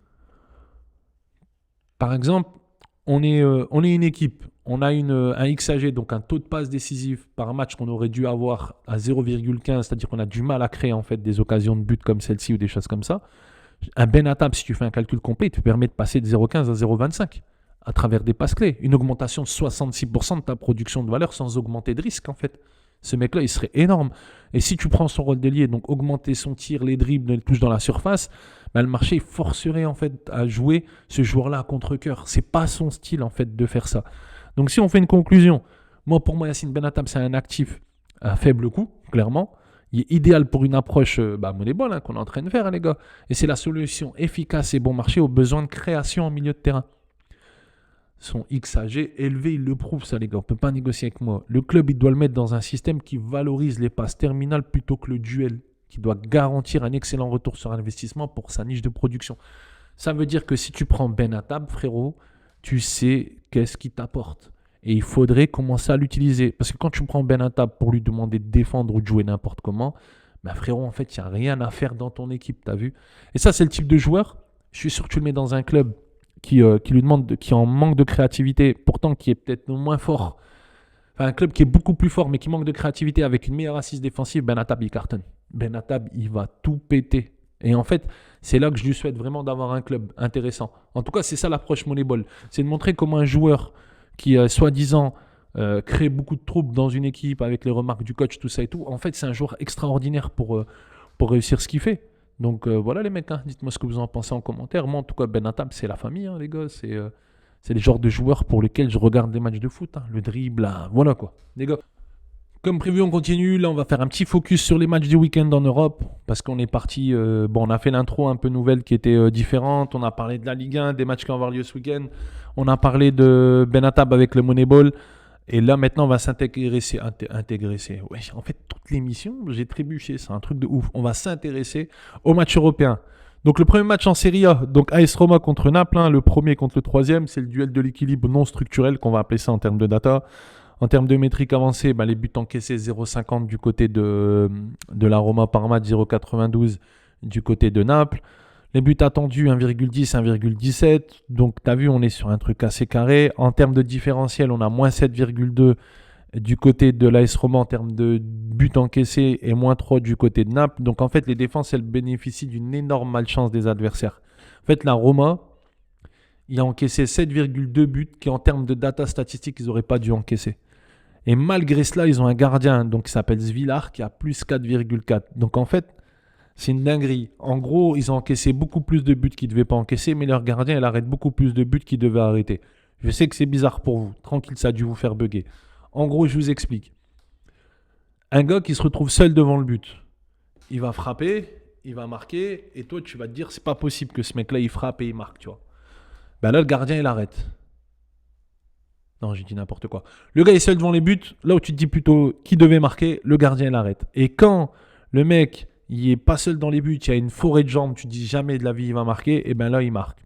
Speaker 1: par exemple, on est une équipe, on a un XAG, donc un taux de passe décisif par match qu'on aurait dû avoir à 0,15, c'est-à-dire qu'on a du mal à créer en fait des occasions de but comme celle-ci ou des choses comme ça. Un Benatab, si tu fais un calcul complet, il te permet de passer de 0,15 à 0,25 à travers des passes clés. Une augmentation de 66% de ta production de valeur sans augmenter de risque en fait. Ce mec-là, il serait énorme. Et si tu prends son rôle d'ailier, donc augmenter son tir, les dribbles, les touches dans la surface, ben le marché forcerait en fait à jouer ce joueur-là à contre-cœur. C'est pas son style en fait de faire ça. Donc si on fait une conclusion, pour moi, Yacine Benatab, c'est un actif à faible coût, clairement. Il est idéal pour une approche Moneyball qu'on est en train de faire, les gars. Et c'est la solution efficace et bon marché aux besoins de création en milieu de terrain. Son XAG élevé, il le prouve ça les gars, on ne peut pas négocier avec moi. Le club, il doit le mettre dans un système qui valorise les passes terminales plutôt que le duel, qui doit garantir un excellent retour sur investissement pour sa niche de production. Ça veut dire que si tu prends Benatab, frérot, tu sais qu'est-ce qu'il t'apporte. Et il faudrait commencer à l'utiliser. Parce que quand tu prends Benatab pour lui demander de défendre ou de jouer n'importe comment, ben frérot, en fait, il n'y a rien à faire dans ton équipe, t'as vu. Et ça, c'est le type de joueur, je suis sûr que tu le mets dans un club qui lui demande, qui en manque de créativité, pourtant qui est peut-être moins fort. Enfin, un club qui est beaucoup plus fort, mais qui manque de créativité avec une meilleure assise défensive, Benatab, il cartonne. Benatab, il va tout péter. Et en fait, c'est là que je lui souhaite vraiment d'avoir un club intéressant. En tout cas, c'est ça l'approche Moneyball. C'est de montrer comment un joueur qui, soi-disant, crée beaucoup de troubles dans une équipe avec les remarques du coach, tout ça et tout, en fait, c'est un joueur extraordinaire pour réussir ce qu'il fait. Donc voilà les mecs, dites-moi ce que vous en pensez en commentaire. Moi en tout cas Benatab c'est la famille les gars, c'est les genres de joueurs pour lesquels je regarde des matchs de foot, le dribble, voilà quoi. Les gars, comme prévu on continue, là on va faire un petit focus sur les matchs du week-end en Europe, parce qu'on est parti, on a fait l'intro un peu nouvelle qui était différente, on a parlé de la Ligue 1, des matchs qui vont avoir lieu ce week-end, on a parlé de Benatab avec le Moneyball. Et là, maintenant, on va s'intéresser. Ouais, en fait, toute l'émission, j'ai trébuché. C'est un truc de ouf. On va s'intéresser aux matchs européens. Donc, le premier match en Serie A, donc AS Roma contre Naples. Le premier contre le troisième, c'est le duel de l'équilibre non structurel, qu'on va appeler ça en termes de data. En termes de métriques avancées, les buts encaissés 0,50 du côté de la Roma par match, 0,92 du côté de Naples. Les buts attendus, 1,10, 1,17. Donc, tu as vu, on est sur un truc assez carré. En termes de différentiel, on a moins 7,2 du côté de l'AS Roma en termes de buts encaissés et moins 3 du côté de Naples. Donc, en fait, les défenses, elles bénéficient d'une énorme malchance des adversaires. En fait, la Roma, il a encaissé 7,2 buts qui, en termes de data statistique, ils n'auraient pas dû encaisser. Et malgré cela, ils ont un gardien donc, qui s'appelle Svilar qui a plus 4,4. Donc, en fait, c'est une dinguerie. En gros, ils ont encaissé beaucoup plus de buts qu'ils ne devaient pas encaisser, mais leur gardien, il arrête beaucoup plus de buts qu'il devait arrêter. Je sais que c'est bizarre pour vous. Tranquille, ça a dû vous faire bugger. En gros, je vous explique. Un gars qui se retrouve seul devant le but, il va frapper, il va marquer, et toi, tu vas te dire, c'est pas possible que ce mec-là, il frappe et il marque, tu vois. Là, le gardien, il arrête. Non, j'ai dit n'importe quoi. Le gars est seul devant les buts, là où tu te dis plutôt qui devait marquer, le gardien, il arrête. Et quand le mec... il n'est pas seul dans les buts, il y a une forêt de jambes, tu dis jamais de la vie il va marquer, et bien là il marque.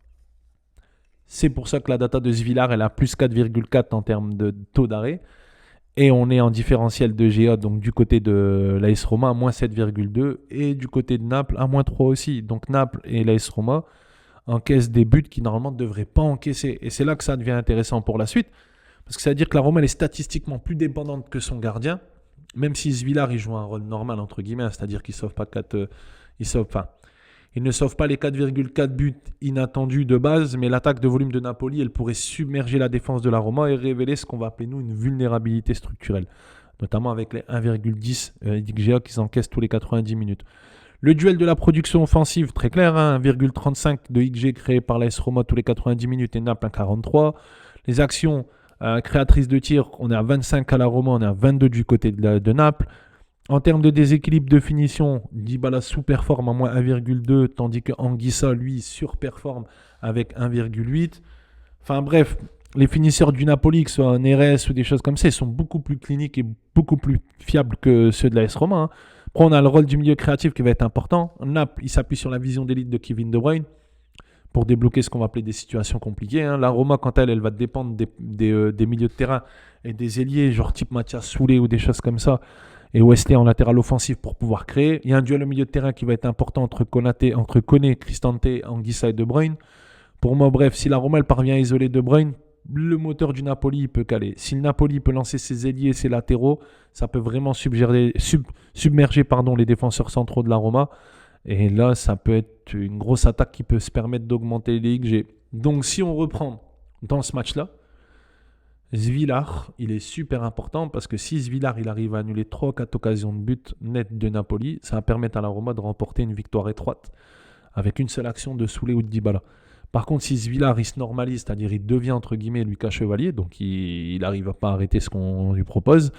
Speaker 1: C'est pour ça que la data de Svilar elle a plus 4,4 en termes de taux d'arrêt, et on est en différentiel de GA, donc du côté de l'AS Roma à moins 7,2, et du côté de Naples à moins 3 aussi. Donc Naples et l'AS Roma encaissent des buts qui normalement ne devraient pas encaisser, et c'est là que ça devient intéressant pour la suite, parce que ça veut dire que la Roma elle est statistiquement plus dépendante que son gardien. Même si Svilar il joue un rôle normal entre guillemets, c'est-à-dire qu'il ne sauve pas les 4,4 buts inattendus de base, mais l'attaque de volume de Napoli, elle pourrait submerger la défense de la Roma et révéler ce qu'on va appeler nous une vulnérabilité structurelle, notamment avec les 1,10 d'XGA qu'ils encaissent tous les 90 minutes. Le duel de la production offensive, très clair, 1,35 de XG créé par l'AS Roma tous les 90 minutes et Naples 1,43. Les actions créatrice de tir, on est à 25 à la Roma, on est à 22 du côté de Naples. En termes de déséquilibre de finition, Dybala sous-performe à moins 1,2, tandis que Anguissa, lui, surperforme avec 1,8. Enfin bref, les finisseurs du Napoli, que ce soit un RS ou des choses comme ça, ils sont beaucoup plus cliniques et beaucoup plus fiables que ceux de l'AS Roma. Après, on a le rôle du milieu créatif qui va être important. Naples, il s'appuie sur la vision d'élite de Kevin De Bruyne pour débloquer ce qu'on va appeler des situations compliquées. La Roma, quant à elle, elle va dépendre des milieux de terrain et des ailiers, genre type Mathias Soulé ou des choses comme ça, et Wesley en latéral offensif pour pouvoir créer. Il y a un duel au milieu de terrain qui va être important entre Koné, Cristante, Anguissa et De Bruyne. Pour moi, bref, si la Roma elle parvient à isoler De Bruyne, le moteur du Napoli il peut caler. Si le Napoli peut lancer ses ailiers et ses latéraux, ça peut vraiment submerger les défenseurs centraux de la Roma. Et là, ça peut être une grosse attaque qui peut se permettre d'augmenter les XG. Donc, si on reprend dans ce match-là, Svilar, il est super important parce que si Svilar il arrive à annuler 3-4 occasions de but nettes de Napoli, ça va permettre à la Roma de remporter une victoire étroite avec une seule action de Soulé ou de Dybala. Par contre, si Svilar il se normalise, c'est-à-dire il devient entre guillemets Lucas Chevalier, donc il n'arrive pas à arrêter ce qu'on lui propose,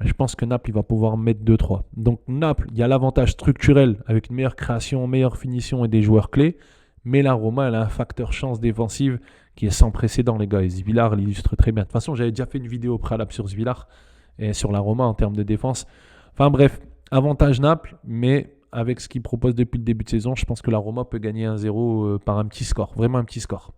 Speaker 1: je pense que Naples il va pouvoir mettre 2-3. Donc Naples, il y a l'avantage structurel avec une meilleure création, une meilleure finition et des joueurs clés, mais la Roma elle a un facteur chance défensive qui est sans précédent, les gars. Et Svilar l'illustre très bien. De toute façon, j'avais déjà fait une vidéo préalable sur Svilar et sur la Roma en termes de défense. Enfin bref, avantage Naples, mais avec ce qu'il propose depuis le début de saison, je pense que la Roma peut gagner 1-0 par un petit score, vraiment un petit score.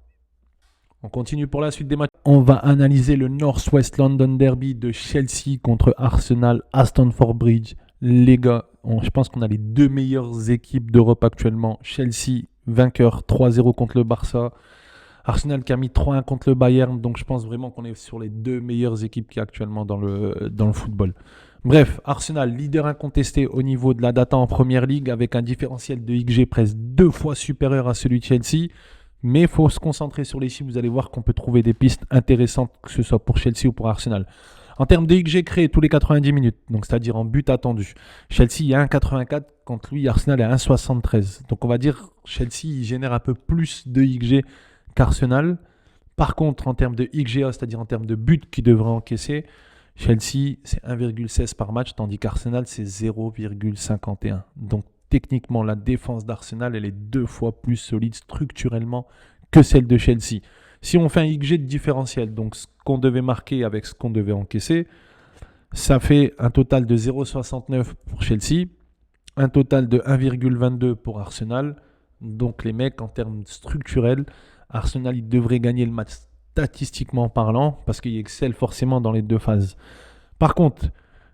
Speaker 1: On continue pour la suite des matchs. On va analyser le North-West London Derby de Chelsea contre Arsenal à Stamford Bridge. Les gars, je pense qu'on a les deux meilleures équipes d'Europe actuellement. Chelsea, vainqueur 3-0 contre le Barça. Arsenal qui a mis 3-1 contre le Bayern. Donc je pense vraiment qu'on est sur les deux meilleures équipes qu'il y a actuellement dans le football. Bref, Arsenal, leader incontesté au niveau de la data en Première Ligue avec un différentiel de XG presque 2 fois supérieur à celui de Chelsea. Mais il faut se concentrer sur les chiffres. Vous allez voir qu'on peut trouver des pistes intéressantes, que ce soit pour Chelsea ou pour Arsenal. En termes de XG créé tous les 90 minutes, donc c'est-à-dire en but attendu. Chelsea, il y a 1,84, quand lui, Arsenal est à 1,73. Donc on va dire Chelsea il génère un peu plus de XG qu'Arsenal. Par contre, en termes de XGA, c'est-à-dire en termes de buts qu'il devrait encaisser, Chelsea, c'est 1,16 par match, tandis qu'Arsenal, c'est 0,51. Donc techniquement, la défense d'Arsenal, elle est 2 fois plus solide structurellement que celle de Chelsea. Si on fait un XG de différentiel, donc ce qu'on devait marquer avec ce qu'on devait encaisser, ça fait un total de 0,69 pour Chelsea, un total de 1,22 pour Arsenal. Donc les mecs, en termes structurels, Arsenal, il devrait gagner le match statistiquement parlant, parce qu'il excelle forcément dans les deux phases. Par contre,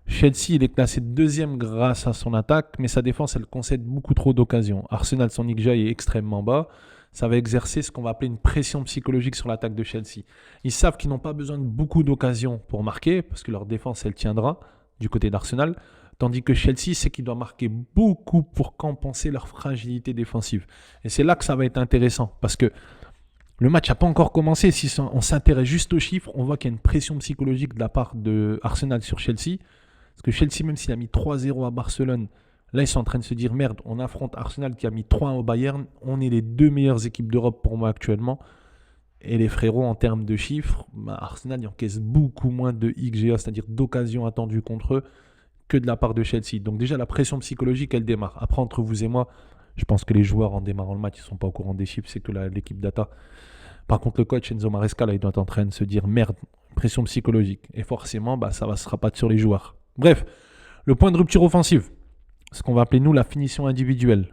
Speaker 1: Chelsea, il est classé deuxième grâce à son attaque, mais sa défense, elle concède beaucoup trop d'occasions. Arsenal, son XG est extrêmement bas. Ça va exercer ce qu'on va appeler une pression psychologique sur l'attaque de Chelsea. Ils savent qu'ils n'ont pas besoin de beaucoup d'occasions pour marquer, parce que leur défense, elle tiendra du côté d'Arsenal. Tandis que Chelsea, c'est qu'il doit marquer beaucoup pour compenser leur fragilité défensive. Et c'est là que ça va être intéressant, parce que le match n'a pas encore commencé. Si on s'intéresse juste aux chiffres, on voit qu'il y a une pression psychologique de la part de Arsenal sur Chelsea. Parce que Chelsea, même s'il a mis 3-0 à Barcelone, là, ils sont en train de se dire, merde, on affronte Arsenal qui a mis 3-1 au Bayern. On est les deux meilleures équipes d'Europe pour moi actuellement. Et les frérots, en termes de chiffres, Arsenal, il encaisse beaucoup moins de XGA, c'est-à-dire d'occasions attendues contre eux, que de la part de Chelsea. Donc déjà, la pression psychologique, elle démarre. Après, entre vous et moi, je pense que les joueurs, en démarrant le match, ils ne sont pas au courant des chiffres, c'est que l'équipe data. Par contre, le coach Enzo Maresca, là, il doit être en train de se dire, merde, pression psychologique. Et forcément, ça va se rabattre sur les joueurs. Bref, le point de rupture offensive, ce qu'on va appeler, nous, la finition individuelle.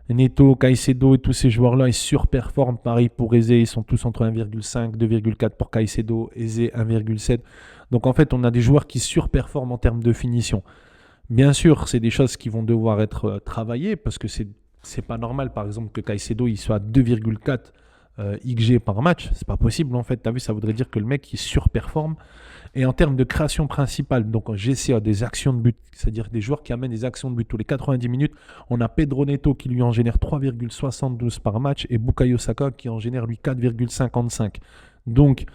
Speaker 1: Neto, Caicedo et tous ces joueurs-là, ils surperforment. Pareil pour Eze, ils sont tous entre 1,5, 2,4 pour Caicedo, Eze 1,7. Donc en fait, on a des joueurs qui surperforment en termes de finition. Bien sûr, c'est des choses qui vont devoir être travaillées parce que c'est pas normal, par exemple, que Caicedo il soit à 2,4 XG par match. C'est pas possible en fait. Tu as vu, ça voudrait dire que le mec il surperforme. Et en termes de création principale, donc en GCA, des actions de but, c'est-à-dire des joueurs qui amènent des actions de but tous les 90 minutes, on a Pedro Neto qui lui en génère 3,72 par match et Bukayo Saka qui en génère lui 4,55. Donc,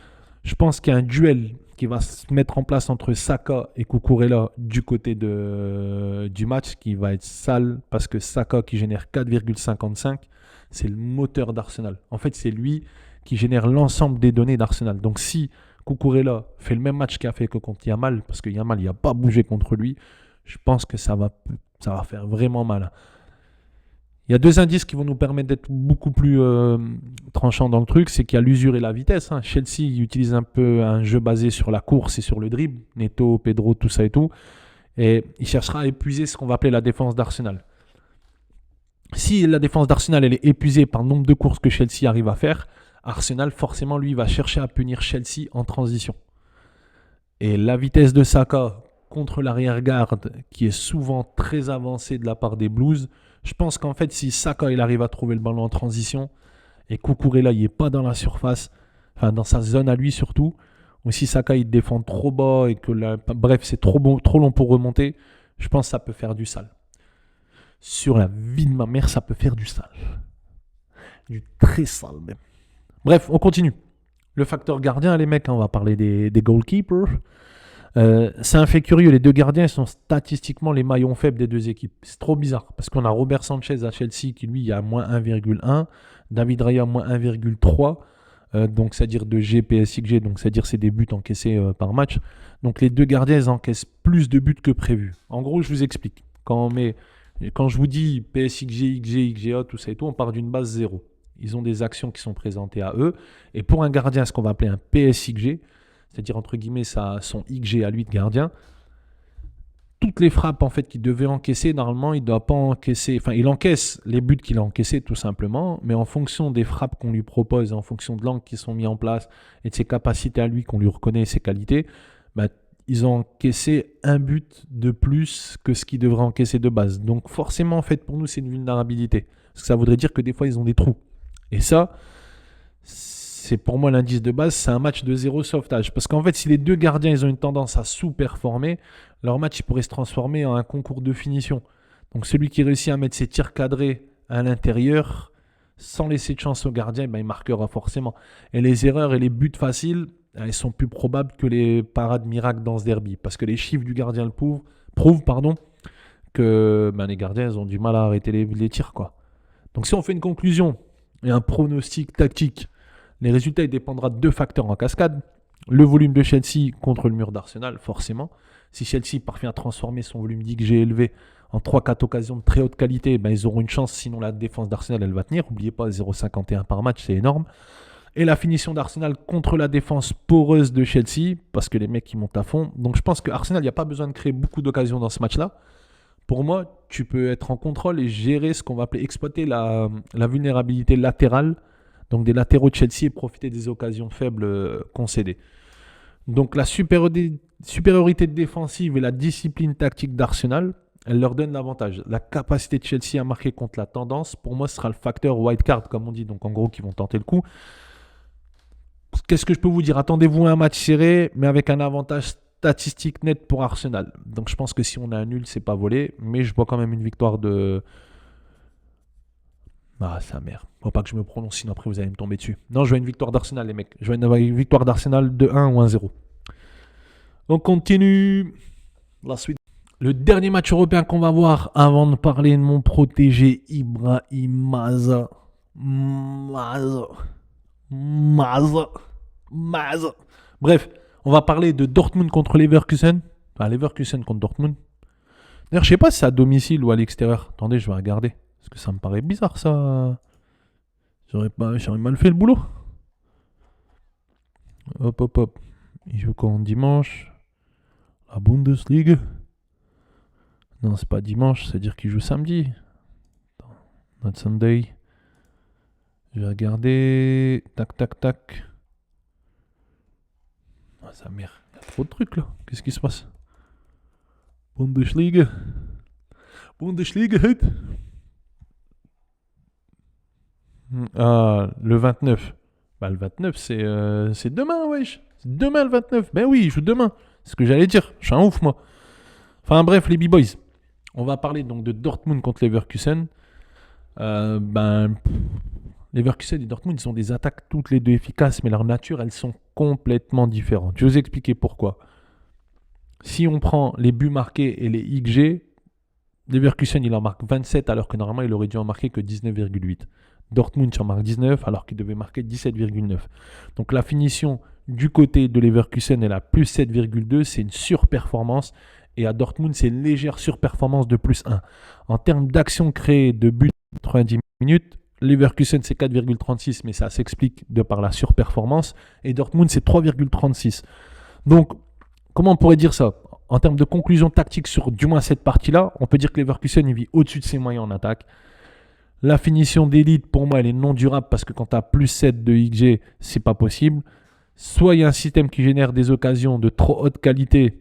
Speaker 1: je pense qu'il y a un duel qui va se mettre en place entre Saka et Cucurella du côté du match qui va être sale parce que Saka qui génère 4,55, c'est le moteur d'Arsenal. En fait, c'est lui qui génère l'ensemble des données d'Arsenal. Donc, si Cucurella fait le même match qu'il a fait que contre Yamal, parce que Yamal, il n'a pas bougé contre lui, je pense que ça va faire vraiment mal. Il y a deux indices qui vont nous permettre d'être beaucoup plus tranchants dans le truc, c'est qu'il y a l'usure et la vitesse. Chelsea utilise un peu un jeu basé sur la course et sur le dribble, Neto, Pedro, tout ça et tout. Et il cherchera à épuiser ce qu'on va appeler la défense d'Arsenal. Si la défense d'Arsenal elle est épuisée par le nombre de courses que Chelsea arrive à faire, Arsenal, forcément, lui, va chercher à punir Chelsea en transition. Et la vitesse de Saka contre l'arrière-garde, qui est souvent très avancée de la part des Blues, je pense qu'en fait, si Saka il arrive à trouver le ballon en transition, et Cucurella il n'est pas dans la surface, enfin dans sa zone à lui surtout, ou si Saka il défend trop bas et que bref c'est trop long pour remonter, je pense que ça peut faire du sale. Sur la vie de ma mère, ça peut faire du sale. Du très sale même. Bref, on continue. Le facteur gardien, les mecs, on va parler des goalkeepers. C'est un fait curieux, les deux gardiens sont statistiquement les maillons faibles des deux équipes. C'est trop bizarre, parce qu'on a Robert Sanchez à Chelsea qui lui a moins 1,1, David Raya moins 1,3, donc c'est-à-dire de GPSXG, donc c'est-à-dire c'est des buts encaissés par match. Donc les deux gardiens, ils encaissent plus de buts que prévu. En gros, je vous explique. Quand je vous dis PSXG, XG, XGA, tout ça et tout, on part d'une base 0. Ils ont des actions qui sont présentées à eux. Et pour un gardien, ce qu'on va appeler un PSXG, c'est-à-dire entre guillemets son XG à lui de gardien, toutes les frappes en fait qu'il devait encaisser, normalement, il ne doit pas encaisser. Enfin, il encaisse les buts qu'il a encaissés tout simplement, mais en fonction des frappes qu'on lui propose, en fonction de l'angle qui sont mis en place et de ses capacités à lui, qu'on lui reconnaît, ses qualités, bah, ils ont encaissé un but de plus que ce qu'ils devraient encaisser de base. Donc forcément, en fait, pour nous, c'est une vulnérabilité. Parce que ça voudrait dire que des fois, ils ont des trous. Et ça, c'est pour moi l'indice de base, c'est un match de zéro sauvetage. Parce qu'en fait, si les deux gardiens ils ont une tendance à sous-performer, leur match il pourrait se transformer en un concours de finition. Donc celui qui réussit à mettre ses tirs cadrés à l'intérieur, sans laisser de chance au gardien, ben, il marquera forcément. Et les erreurs et les buts faciles, elles sont plus probables que les parades miracles dans ce derby. Parce que les chiffres du gardien le prouvent que ben, les gardiens ils ont du mal à arrêter les tirs, quoi. Donc si on fait une conclusion et un pronostic tactique, les résultats, il dépendra de deux facteurs en cascade. Le volume de Chelsea contre le mur d'Arsenal, forcément. Si Chelsea parvient à transformer son volume d'XG élevé en 3-4 occasions de très haute qualité, ben ils auront une chance, sinon la défense d'Arsenal, elle va tenir. N'oubliez pas, 0,51 par match, c'est énorme. Et la finition d'Arsenal contre la défense poreuse de Chelsea, parce que les mecs, ils montent à fond. Donc je pense qu'Arsenal, il n'y a pas besoin de créer beaucoup d'occasions dans ce match-là. Pour moi, tu peux être en contrôle et gérer ce qu'on va appeler exploiter la vulnérabilité latérale, donc des latéraux de Chelsea, et profiter des occasions faibles concédées. Donc la supériorité défensive et la discipline tactique d'Arsenal, elle leur donne l'avantage. La capacité de Chelsea à marquer contre la tendance, pour moi, ce sera le facteur wild card, comme on dit. Donc en gros, qui vont tenter le coup. Qu'est-ce que je peux vous dire? Attendez-vous à un match serré, mais avec un avantage statistique net pour Arsenal. Donc je pense que si on a un nul, c'est pas volé, mais je vois quand même une victoire de... Ah, sa mère. Faut pas que je me prononce, sinon après vous allez me tomber dessus. Non, je vois une victoire d'Arsenal, les mecs. Je vois une victoire d'Arsenal de 1 ou 1-0. On continue. La suite. Le dernier match européen qu'on va voir avant de parler de mon protégé Ibrahim Maza. Bref, on va parler de Dortmund contre Leverkusen. Enfin, Leverkusen contre Dortmund. D'ailleurs, je sais pas si c'est à domicile ou à l'extérieur. Attendez, je vais regarder. Parce que ça me paraît bizarre, ça. J'aurais mal fait le boulot. Hop. Il joue quand dimanche. La Bundesliga. Non, c'est pas dimanche, c'est-à-dire qu'il joue samedi. Not Sunday. Je vais regarder. Tac. Ah, sa mère. Il y a trop de trucs là. Qu'est-ce qui se passe? Bundesliga, hit. Ah, le 29. Bah, le 29, c'est demain, wesh. C'est demain le 29. Ben oui, il joue demain. C'est ce que j'allais dire. Je suis un ouf, moi. Enfin, bref, les B-Boys. On va parler donc de Dortmund contre Leverkusen. Leverkusen et Dortmund, ils ont des attaques toutes les deux efficaces, mais leur nature, elles sont complètement différentes. Je vais vous expliquer pourquoi. Si on prend les buts marqués et les XG, Leverkusen, il en marque 27, alors que normalement, il aurait dû en marquer que 19,8. Dortmund en marque 19, alors qu'il devait marquer 17,9. Donc la finition du côté de Leverkusen est la plus 7,2, c'est une surperformance. Et à Dortmund, c'est une légère surperformance de plus 1. En termes d'actions créées de buts 90 minutes, Leverkusen, c'est 4,36, mais ça s'explique de par la surperformance. Et Dortmund, c'est 3,36. Donc, comment on pourrait dire ça? En termes de conclusion tactique sur du moins cette partie-là, on peut dire que Leverkusen il vit au-dessus de ses moyens en attaque. La finition d'élite, pour moi, elle est non durable parce que quand tu as plus 7 de XG, c'est pas possible. Soit il y a un système qui génère des occasions de trop haute qualité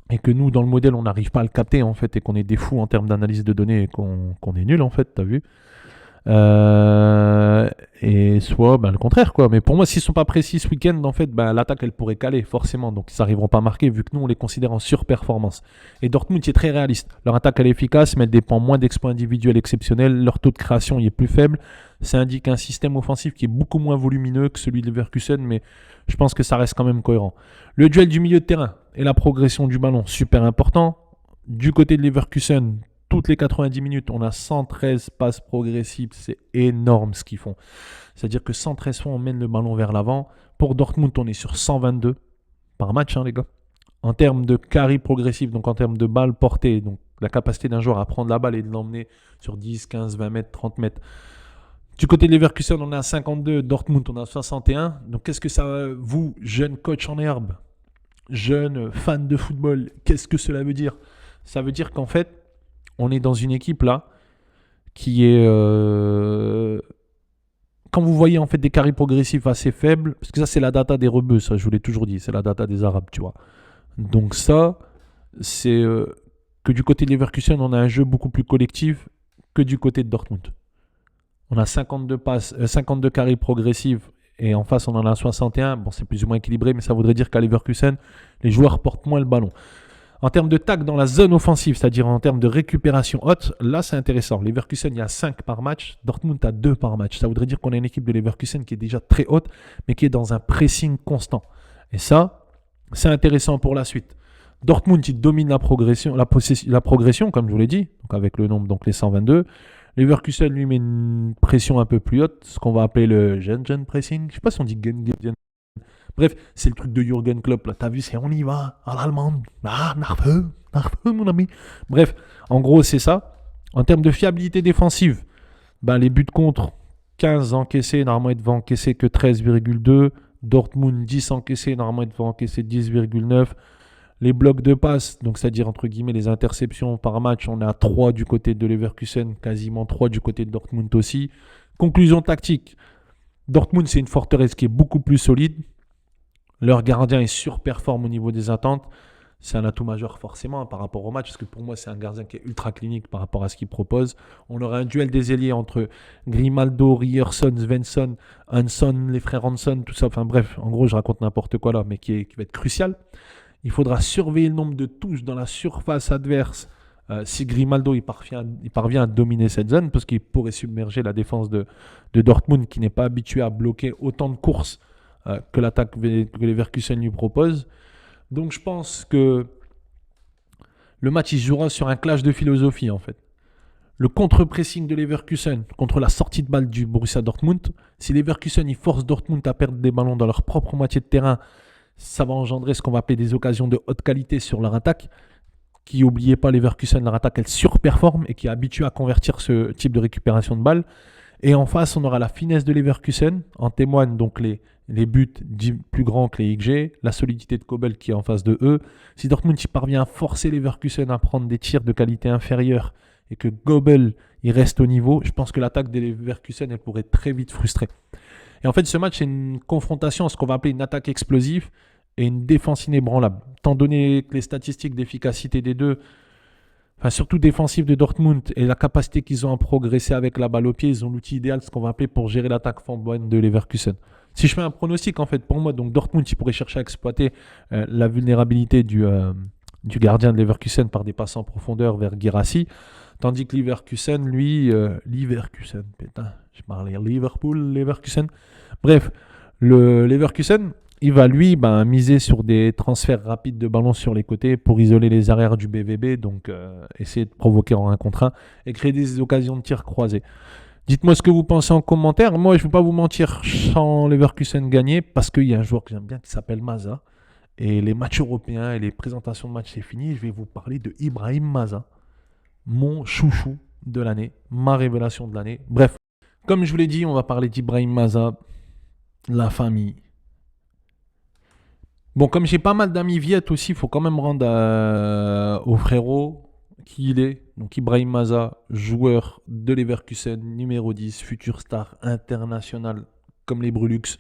Speaker 1: et que nous, dans le modèle, on n'arrive pas à le capter en fait et qu'on est des fous en termes d'analyse de données et qu'on est nul en fait, t'as vu. Et soit le contraire quoi. Mais pour moi, s'ils sont pas précis ce week-end, en fait, l'attaque elle pourrait caler forcément. Donc ils n'arriveront pas à marquer vu que nous on les considère en surperformance. Et Dortmund est très réaliste. Leur attaque elle est efficace, mais elle dépend moins d'exploits individuels exceptionnels. Leur taux de création il est plus faible. Ça indique un système offensif qui est beaucoup moins volumineux que celui de Leverkusen, mais je pense que ça reste quand même cohérent. Le duel du milieu de terrain et la progression du ballon, super important. Du côté de Leverkusen, toutes les 90 minutes, on a 113 passes progressives. C'est énorme ce qu'ils font. C'est-à-dire que 113 fois, on mène le ballon vers l'avant. Pour Dortmund, on est sur 122 par match, les gars. En termes de carry progressif, donc en termes de balles portées, donc la capacité d'un joueur à prendre la balle et de l'emmener sur 10, 15, 20 mètres, 30 mètres. Du côté de Leverkusen, on a 52. Dortmund, on a 61. Donc qu'est-ce que ça, vous, jeunes coach en herbe, jeunes fans de football, qu'est-ce que cela veut dire? Ça veut dire qu'en fait, on est dans une équipe là qui est... quand vous voyez en fait des carrés progressifs assez faibles, parce que ça c'est la data des rebeux, ça je vous l'ai toujours dit, c'est la data des Arabes, tu vois. Donc ça, c'est que du côté de Leverkusen, on a un jeu beaucoup plus collectif que du côté de Dortmund. On a 52 passes, 52 carrés progressifs et en face on en a 61. Bon, c'est plus ou moins équilibré, mais ça voudrait dire qu'à Leverkusen, les joueurs portent moins le ballon. En termes de tac dans la zone offensive, c'est-à-dire en termes de récupération haute, là c'est intéressant. Leverkusen, il y a 5 par match, Dortmund a 2 par match. Ça voudrait dire qu'on a une équipe de Leverkusen qui est déjà très haute, mais qui est dans un pressing constant. Et ça, c'est intéressant pour la suite. Dortmund, il domine la progression, comme je vous l'ai dit, donc avec le nombre, donc les 122. Leverkusen lui met une pression un peu plus haute, ce qu'on va appeler le gen pressing. Je ne sais pas si on dit gen. Bref, c'est le truc de Jürgen Klopp. Là, t'as vu, c'est on y va, à l'allemande. Ah, nerveux, mon ami. Bref, en gros, c'est ça. En termes de fiabilité défensive, les buts contre, 15 encaissés, normalement, ils devaient encaisser que 13,2. Dortmund, 10 encaissés, normalement, ils devaient encaisser 10,9. Les blocs de passe, donc c'est-à-dire entre guillemets les interceptions par match, on est à 3 du côté de Leverkusen, quasiment 3 du côté de Dortmund aussi. Conclusion tactique, Dortmund, c'est une forteresse qui est beaucoup plus solide. Leur gardien est surperforme au niveau des attentes. C'est un atout majeur forcément par rapport au match, parce que pour moi, c'est un gardien qui est ultra clinique par rapport à ce qu'il propose. On aura un duel des ailiers entre Grimaldo, Ryerson, Svensson, Hansson, les frères Hansson, tout ça. Enfin bref, en gros, je raconte n'importe quoi là, mais qui va être crucial. Il faudra surveiller le nombre de touches dans la surface adverse si Grimaldo il parvient à dominer cette zone, parce qu'il pourrait submerger la défense de Dortmund, qui n'est pas habitué à bloquer autant de courses que l'attaque que Leverkusen lui propose. Donc je pense que le match il se jouera sur un clash de philosophie en fait. Le contre-pressing de Leverkusen contre la sortie de balle du Borussia Dortmund. Si Leverkusen il force Dortmund à perdre des ballons dans leur propre moitié de terrain, ça va engendrer ce qu'on va appeler des occasions de haute qualité sur leur attaque. Qui, n'oubliez pas, Leverkusen, leur attaque elle surperforme et qui est habituée à convertir ce type de récupération de balles. Et en face, on aura la finesse de Leverkusen. En témoignent donc les buts plus grands que les XG, la solidité de Kobel qui est en face de eux. Si Dortmund parvient à forcer Leverkusen à prendre des tirs de qualité inférieure et que Kobel il reste au niveau, je pense que l'attaque de Leverkusen elle pourrait très vite frustrer. Et en fait, ce match, c'est une confrontation à ce qu'on va appeler une attaque explosive et une défense inébranlable. Tant donné que les statistiques d'efficacité des deux, enfin surtout défensive de Dortmund et la capacité qu'ils ont à progresser avec la balle au pied, ils ont l'outil idéal, ce qu'on va appeler pour gérer l'attaque flamboyante de Leverkusen. Si je fais un pronostic, en fait, pour moi, donc Dortmund, il pourrait chercher à exploiter la vulnérabilité du gardien de Leverkusen par des passes en profondeur vers Guirassy, tandis que Leverkusen, lui, je parlais Leverkusen. Bref, le Leverkusen, il va lui miser sur des transferts rapides de ballon sur les côtés pour isoler les arrières du BVB, donc essayer de provoquer en 1 contre 1 et créer des occasions de tir croisés. Dites-moi ce que vous pensez en commentaire. Moi, je ne vais pas vous mentir, sans Leverkusen gagner, parce qu'il y a un joueur que j'aime bien qui s'appelle Maza. Et les matchs européens et les présentations de matchs, c'est fini. Je vais vous parler de Ibrahim Maza, mon chouchou de l'année, ma révélation de l'année. Bref, comme je vous l'ai dit, on va parler d'Ibrahim Maza, la famille. Bon, comme j'ai pas mal d'amis Viet aussi, il faut quand même rendre au frérot qui il est. Donc Ibrahim Maza, joueur de Leverkusen, numéro 10, futur star international comme les Brulux.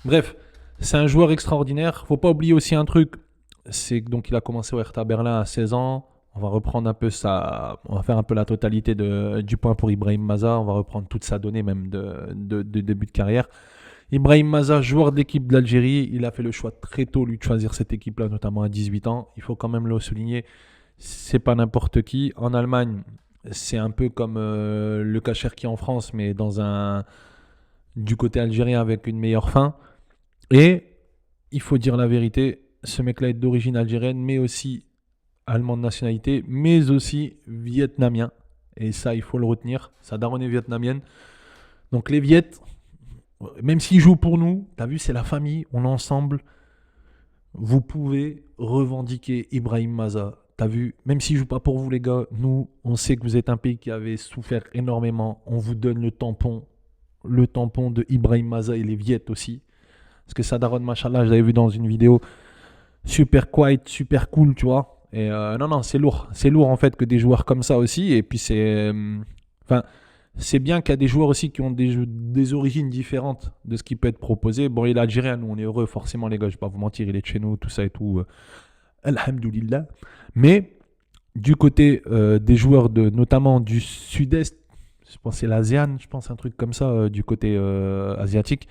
Speaker 1: Bref, c'est un joueur extraordinaire. Faut pas oublier aussi un truc, c'est que donc il a commencé au Hertha Berlin à 16 ans. On va reprendre un peu on va faire un peu la totalité du point pour Ibrahim Maza. On va reprendre toute sa donnée même de début de carrière. Ibrahim Maza, joueur de l'équipe de l'Algérie, il a fait le choix très tôt lui de choisir cette équipe-là, notamment à 18 ans. Il faut quand même le souligner, c'est pas n'importe qui. En Allemagne, c'est un peu comme le Cacher qui est en France, mais du côté algérien avec une meilleure fin. Et il faut dire la vérité, ce mec-là est d'origine algérienne, mais aussi allemand de nationalité, mais aussi vietnamien. Et ça, il faut le retenir. Sa daronne est vietnamienne. Donc les Viettes, même s'ils jouent pour nous, t'as vu, c'est la famille, on est ensemble. Vous pouvez revendiquer Ibrahim Maza. T'as vu, même s'il ne joue pas pour vous les gars, nous, on sait que vous êtes un pays qui avait souffert énormément. On vous donne le tampon de Ibrahim Maza et les Viettes aussi. Parce que Sadaron, machallah, je l'avais vu dans une vidéo, super quiet, super cool, tu vois. Et non, c'est lourd. C'est lourd en fait que des joueurs comme ça aussi. Et puis c'est bien qu'il y a des joueurs aussi qui ont des origines différentes de ce qui peut être proposé. Bon, il est algérien, nous on est heureux forcément les gars, je ne vais pas vous mentir, il est de chez nous, tout ça et tout. Alhamdoulilah. Mais du côté des joueurs notamment du sud-est, je pense que c'est l'ASEAN, je pense un truc comme ça, du côté asiatique.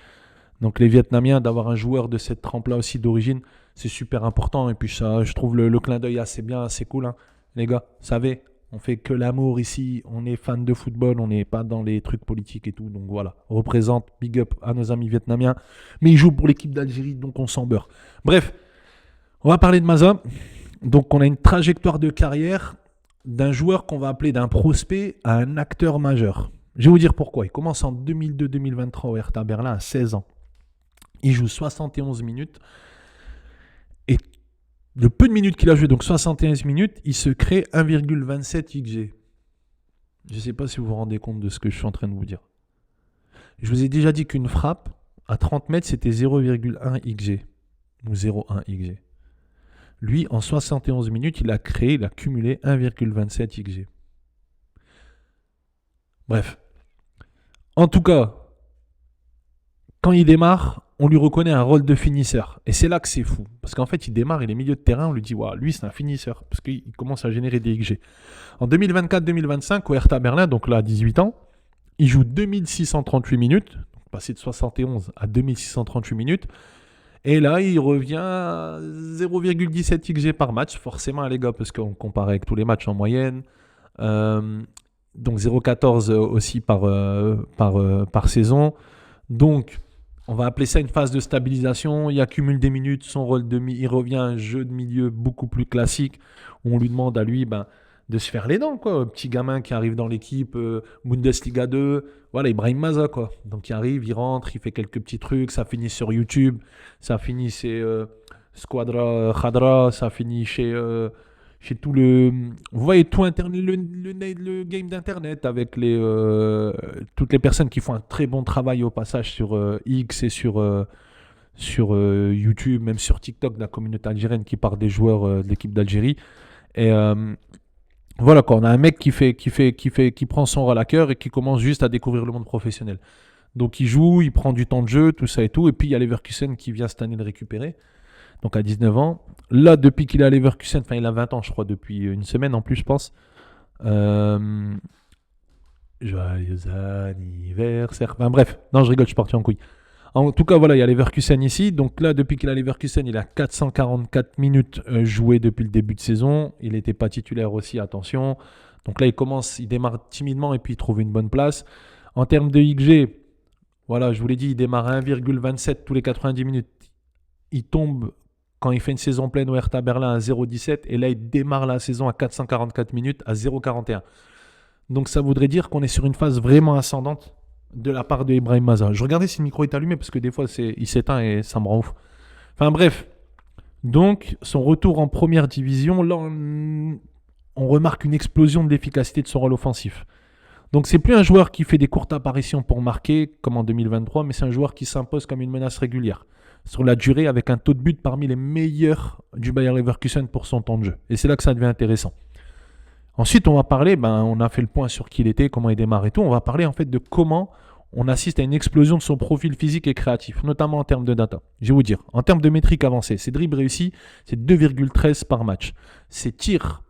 Speaker 1: Donc les Vietnamiens, d'avoir un joueur de cette trempe-là aussi d'origine, c'est super important. Et puis ça, je trouve le clin d'œil assez bien, assez cool. Hein. Les gars, vous savez, on fait que l'amour ici, on est fan de football, on n'est pas dans les trucs politiques et tout. Donc voilà, on représente, big up à nos amis vietnamiens. Mais ils jouent pour l'équipe d'Algérie, donc on s'en beurre. Bref, on va parler de Maza. Donc on a une trajectoire de carrière d'un joueur qu'on va appeler d'un prospect à un acteur majeur. Je vais vous dire pourquoi. Il commence en 2002-2023 au Hertha Berlin à 16 ans. Il joue 71 minutes. Et le peu de minutes qu'il a joué, donc 71 minutes, il se crée 1,27 XG. Je ne sais pas si vous vous rendez compte de ce que je suis en train de vous dire. Je vous ai déjà dit qu'une frappe à 30 mètres, c'était 0,1 XG. Ou 0,1 XG. Lui, en 71 minutes, il a cumulé 1,27 XG. Bref. En tout cas, quand il démarre, on lui reconnaît un rôle de finisseur. Et c'est là que c'est fou. Parce qu'en fait, il démarre, il est milieu de terrain, on lui dit, ouais, lui, c'est un finisseur. Parce qu'il commence à générer des XG. En 2024-2025, au Hertha Berlin, donc là, à 18 ans, il joue 2638 minutes. Donc passé de 71 à 2638 minutes. Et là, il revient à 0,17 XG par match. Forcément, les gars, parce qu'on compare avec tous les matchs en moyenne. Donc 0,14 aussi par saison. Donc, on va appeler ça une phase de stabilisation. Il accumule des minutes, son rôle il revient à un jeu de milieu beaucoup plus classique où on lui demande à lui de se faire les dents, quoi. Petit gamin qui arrive dans l'équipe Bundesliga 2, voilà, Ibrahim Maza, quoi. Donc il arrive, il rentre, il fait quelques petits trucs, ça finit sur YouTube, ça finit chez Squadra Khadra, ça finit chez tout vous voyez tout internet, le game d'internet avec toutes les personnes qui font un très bon travail au passage sur X et sur YouTube, même sur TikTok, de la communauté algérienne qui parle des joueurs de l'équipe d'Algérie. Et voilà quoi, on a un mec qui prend son rôle à cœur et qui commence juste à découvrir le monde professionnel. Donc il joue, il prend du temps de jeu, tout ça et tout. Et puis il y a Leverkusen qui vient cette année le récupérer. Donc à 19 ans. Là, depuis qu'il est à Leverkusen, enfin il a 20 ans je crois, depuis une semaine en plus je pense. Joyeux anniversaire. Enfin bref, non je rigole, je suis parti en couille. En tout cas voilà, il y a Leverkusen ici. Donc là, depuis qu'il est à Leverkusen, il a 444 minutes jouées depuis le début de saison. Il n'était pas titulaire aussi, attention. Donc là, il démarre timidement et puis il trouve une bonne place. En termes de XG, voilà, je vous l'ai dit, il démarre à 1,27 tous les 90 minutes. Il tombe, quand il fait une saison pleine au Hertha Berlin, à 0,17. Et là, il démarre la saison à 444 minutes à 0,41. Donc ça voudrait dire qu'on est sur une phase vraiment ascendante de la part de Ibrahim Maza. Je regardais si le micro est allumé parce que des fois, il s'éteint et ça me rend ouf. Enfin bref. Donc, son retour en première division, là, on remarque une explosion de l'efficacité de son rôle offensif. Donc, c'est plus un joueur qui fait des courtes apparitions pour marquer, comme en 2023, mais c'est un joueur qui s'impose comme une menace régulière. sur la durée avec un taux de but parmi les meilleurs du Bayer Leverkusen pour son temps de jeu. Et c'est là que ça devient intéressant. Ensuite, on va parler, on a fait le point sur qui il était, comment il démarre et tout. On va parler en fait de comment on assiste à une explosion de son profil physique et créatif, notamment en termes de data. Je vais vous dire, en termes de métriques avancées, ses dribbles réussis, c'est 2,13 par match. Ses tirs,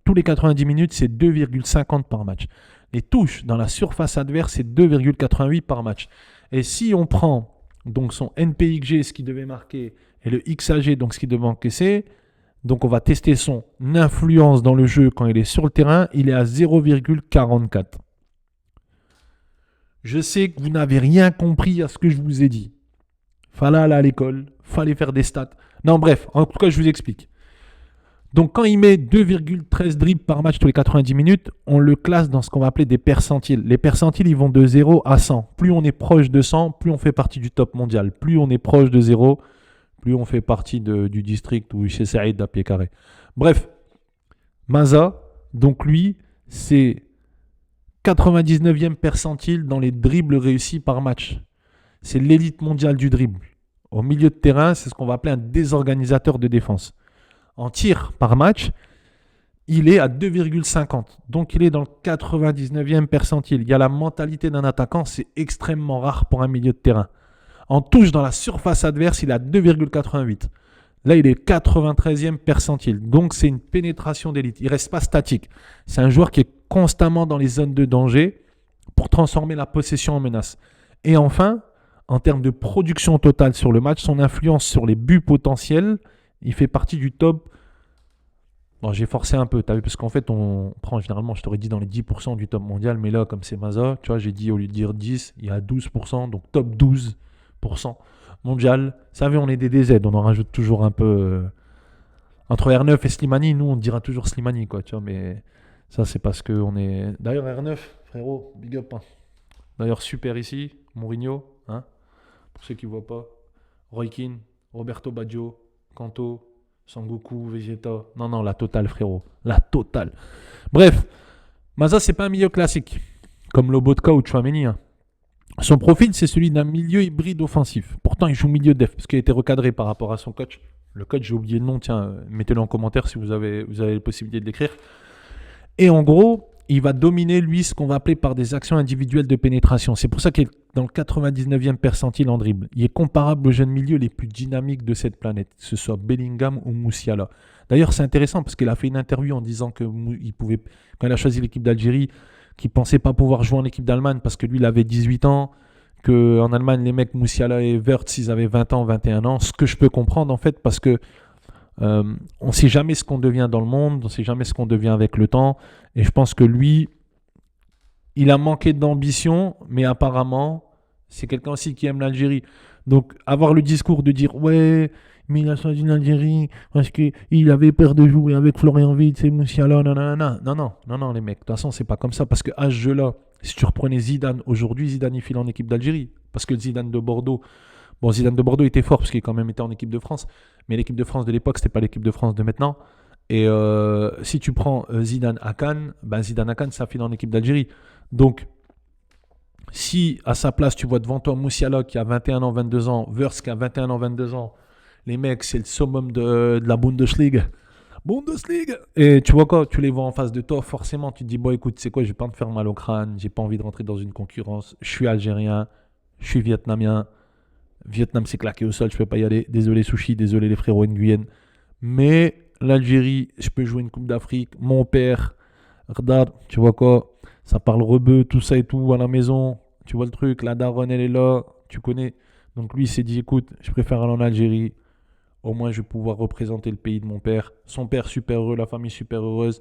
Speaker 1: tous les 90 minutes, c'est 2,50 par match. Les touches dans la surface adverse, c'est 2,88 par match. Et si on prend donc son NPXG, ce qu'il devait marquer, et le XAG, donc ce qu'il devait encaisser, donc on va tester son influence dans le jeu quand il est sur le terrain, il est à 0,44. Je sais que vous n'avez rien compris à ce que je vous ai dit. Fallait aller à l'école, fallait faire des stats. Non, bref, en tout cas, je vous explique. Donc, quand il met 2,13 dribbles par match tous les 90 minutes, on le classe dans ce qu'on va appeler des percentiles. Les percentiles, ils vont de 0 à 100. Plus on est proche de 100, plus on fait partie du top mondial. Plus on est proche de 0, plus on fait partie du district ou chez Saïd à pied carré. Bref, Maza, donc lui, c'est 99e percentile dans les dribbles réussis par match. C'est l'élite mondiale du dribble. Au milieu de terrain, c'est ce qu'on va appeler un désorganisateur de défense. En tir par match, il est à 2,50. Donc, il est dans le 99e percentile. Il y a la mentalité d'un attaquant, c'est extrêmement rare pour un milieu de terrain. En touche dans la surface adverse, il est à 2,88. Là, il est 93e percentile. Donc, c'est une pénétration d'élite. Il ne reste pas statique. C'est un joueur qui est constamment dans les zones de danger pour transformer la possession en menace. Et enfin, en termes de production totale sur le match, son influence sur les buts potentiels, il fait partie du top. Bon, j'ai forcé un peu, t'as vu, parce qu'en fait, on prend généralement, je t'aurais dit dans les 10% du top mondial, mais là, comme c'est Maza, tu vois, j'ai dit au lieu de dire 10, il y a 12%, donc top 12% mondial. Vous savez, on est des DZ, on en rajoute toujours un peu. Entre R9 et Slimani, nous, on dira toujours Slimani, quoi, tu vois, mais ça, c'est parce qu'on est. D'ailleurs, R9, frérot, big up. Hein. D'ailleurs, super ici, Mourinho, hein, pour ceux qui ne voient pas. Roy Keane, Roberto Baggio, Kanto, Sangoku, Vegeta. Non, la totale, frérot. La totale. Bref, Maza, c'est pas un milieu classique, comme Lobotka ou Tchouaméni. Hein. Son profil, c'est celui d'un milieu hybride offensif. Pourtant, il joue milieu def, parce qu'il a été recadré par rapport à son coach. Le coach, j'ai oublié le nom, tiens, mettez-le en commentaire si vous avez la possibilité de l'écrire. Et en gros, il va dominer, lui, ce qu'on va appeler par des actions individuelles de pénétration. C'est pour ça qu'il est dans le 99e percentile en dribble. Il est comparable aux jeunes milieux les plus dynamiques de cette planète, que ce soit Bellingham ou Moussiala. D'ailleurs, c'est intéressant parce qu'il a fait une interview en disant qu'il pouvait, quand il a choisi l'équipe d'Algérie, qu'il ne pensait pas pouvoir jouer en équipe d'Allemagne parce que lui, il avait 18 ans, qu'en Allemagne, les mecs Moussiala et Wirtz, ils avaient 20 ans, 21 ans. Ce que je peux comprendre, en fait, parce que on ne sait jamais ce qu'on devient dans le monde, on ne sait jamais ce qu'on devient avec le temps. Et je pense que lui, il a manqué d'ambition, mais apparemment, c'est quelqu'un aussi qui aime l'Algérie. Donc, avoir le discours de dire « Ouais, mais il a choisi l'Algérie parce qu'il avait peur de jouer avec Florian Wirtz et Moussiala, nanana. » Non, les mecs. De toute façon, c'est pas comme ça. Parce qu'à ce jeu-là, si tu reprenais Zidane aujourd'hui, Zidane, il file en équipe d'Algérie. Parce que le Zidane de Bordeaux, bon, Zidane de Bordeaux était fort parce qu'il quand même était en équipe de France. Mais l'équipe de France de l'époque, c'était pas l'équipe de France de maintenant. Et si tu prends Zidane à Cannes, Zidane à Cannes, ça file en équipe d'Algérie. Donc, si à sa place, tu vois devant toi Moussiala qui a 21 ans, 22 ans, Wirtz qui a 21 ans, 22 ans, les mecs, c'est le summum de la Bundesliga. Et tu vois quoi, tu les vois en face de toi, forcément, tu te dis, bon, écoute, c'est quoi, je vais pas me faire mal au crâne, j'ai pas envie de rentrer dans une concurrence, je suis algérien, je suis vietnamien. Vietnam s'est claqué au sol, je peux pas y aller. Désolé Sushi, désolé les frérots Nguyen. Mais l'Algérie, je peux jouer une Coupe d'Afrique. Mon père, regarde, tu vois quoi, ça parle rebeu, tout ça et tout à la maison. Tu vois le truc, la daronne elle est là, tu connais. Donc lui il s'est dit, écoute, je préfère aller en Algérie. Au moins je vais pouvoir représenter le pays de mon père. Son père super heureux, la famille super heureuse.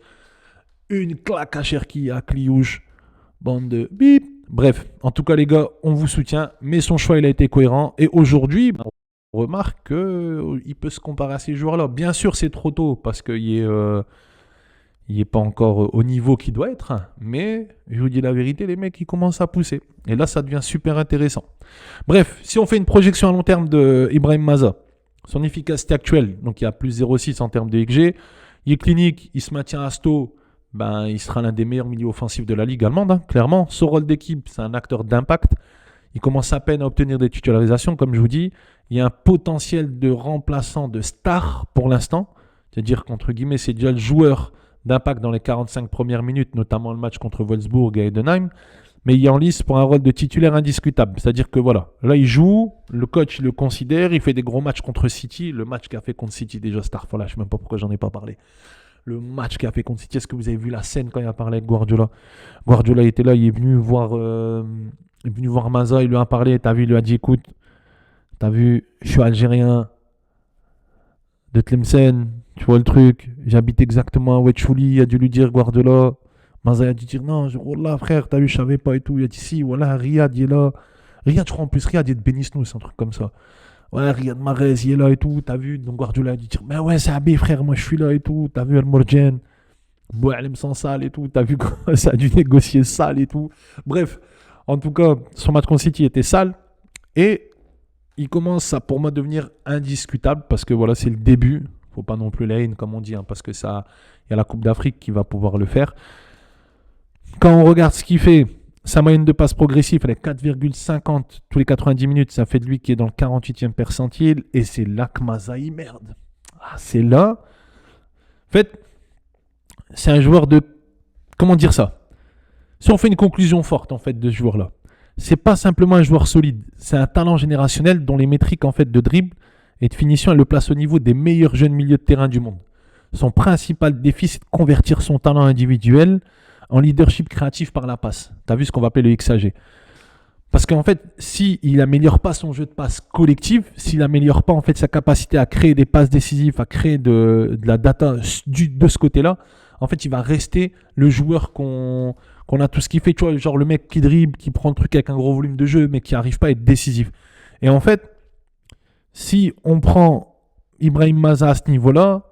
Speaker 1: Une claque à Cherki, à Cliouche. Bande de bip. Bref, en tout cas les gars, on vous soutient, mais son choix il a été cohérent. Et aujourd'hui, on remarque qu'il peut se comparer à ces joueurs-là. Bien sûr, c'est trop tôt parce qu'il n'est pas encore au niveau qu'il doit être. Mais je vous dis la vérité, les mecs, ils commencent à pousser. Et là, ça devient super intéressant. Bref, si on fait une projection à long terme de Ibrahim Maza, son efficacité actuelle, donc il y a plus 0,6 en termes de XG. Il est clinique, il se maintient à Sto. Il sera l'un des meilleurs milieux offensifs de la Ligue allemande, hein, clairement. Son rôle d'équipe, c'est un acteur d'impact. Il commence à peine à obtenir des titularisations, comme je vous dis. Il y a un potentiel de remplaçant de star pour l'instant. C'est-à-dire qu'entre guillemets, c'est déjà le joueur d'impact dans les 45 premières minutes, notamment le match contre Wolfsburg et Heidenheim. Mais il est en lice pour un rôle de titulaire indiscutable. C'est-à-dire que voilà, là il joue, le coach il le considère, il fait des gros matchs contre City. Le match qu'il a fait contre City, déjà Starfall, je ne sais même pas pourquoi j'en ai pas parlé. Le match qu'il a fait contre City, est-ce que vous avez vu la scène quand il a parlé avec Guardiola? Guardiola était là, il est venu voir Maza, il lui a parlé, t'as vu, il lui a dit écoute, t'as vu, je suis algérien de Tlemcen, tu vois le truc, j'habite exactement à Wetchouli, il a dû lui dire Guardiola. Maza a dû dire non, Wallah frère, t'as vu, je savais pas et tout. Il a dit si, voilà, Riyad il est là. Riyad, je crois en plus, Riyad il est de Benisnous, un truc comme ça. Ouais, Riyad Mahrez il est là et tout, t'as vu. Donc Guardiola a dû dire mais ouais, c'est Abé frère, moi je suis là et tout. T'as vu El Morjan, Boualem sans sale et tout. T'as vu quoi, ça a dû négocier sale et tout. Bref, en tout cas, son match contre City était sale. Et il commence à, pour moi, devenir indiscutable parce que voilà, c'est le début. Faut pas non plus la haine, comme on dit, hein, parce que ça, il y a la Coupe d'Afrique qui va pouvoir le faire. Quand on regarde ce qu'il fait, sa moyenne de passe progressive, elle est 4,50 tous les 90 minutes. Ça fait de lui qui est dans le 48e percentile. Et c'est là que Mazaï merde. Ah, c'est là. En fait, c'est un joueur de... Comment dire ça? Si on fait une conclusion forte en fait de ce joueur-là, c'est pas simplement un joueur solide. C'est un talent générationnel dont les métriques en fait de dribble et de finition, elle le place au niveau des meilleurs jeunes milieux de terrain du monde. Son principal défi, c'est de convertir son talent individuel en leadership créatif par la passe. Tu as vu ce qu'on va appeler le XAG. Parce qu'en fait, s'il n'améliore pas son jeu de passe collectif, s'il n'améliore pas en fait sa capacité à créer des passes décisives, à créer de la data de ce côté-là, en fait, il va rester le joueur qu'on a tout ce qu'il fait. Tu vois, genre le mec qui dribble, qui prend le truc avec un gros volume de jeu, mais qui n'arrive pas à être décisif. Et en fait, si on prend Ibrahim Maza à ce niveau-là,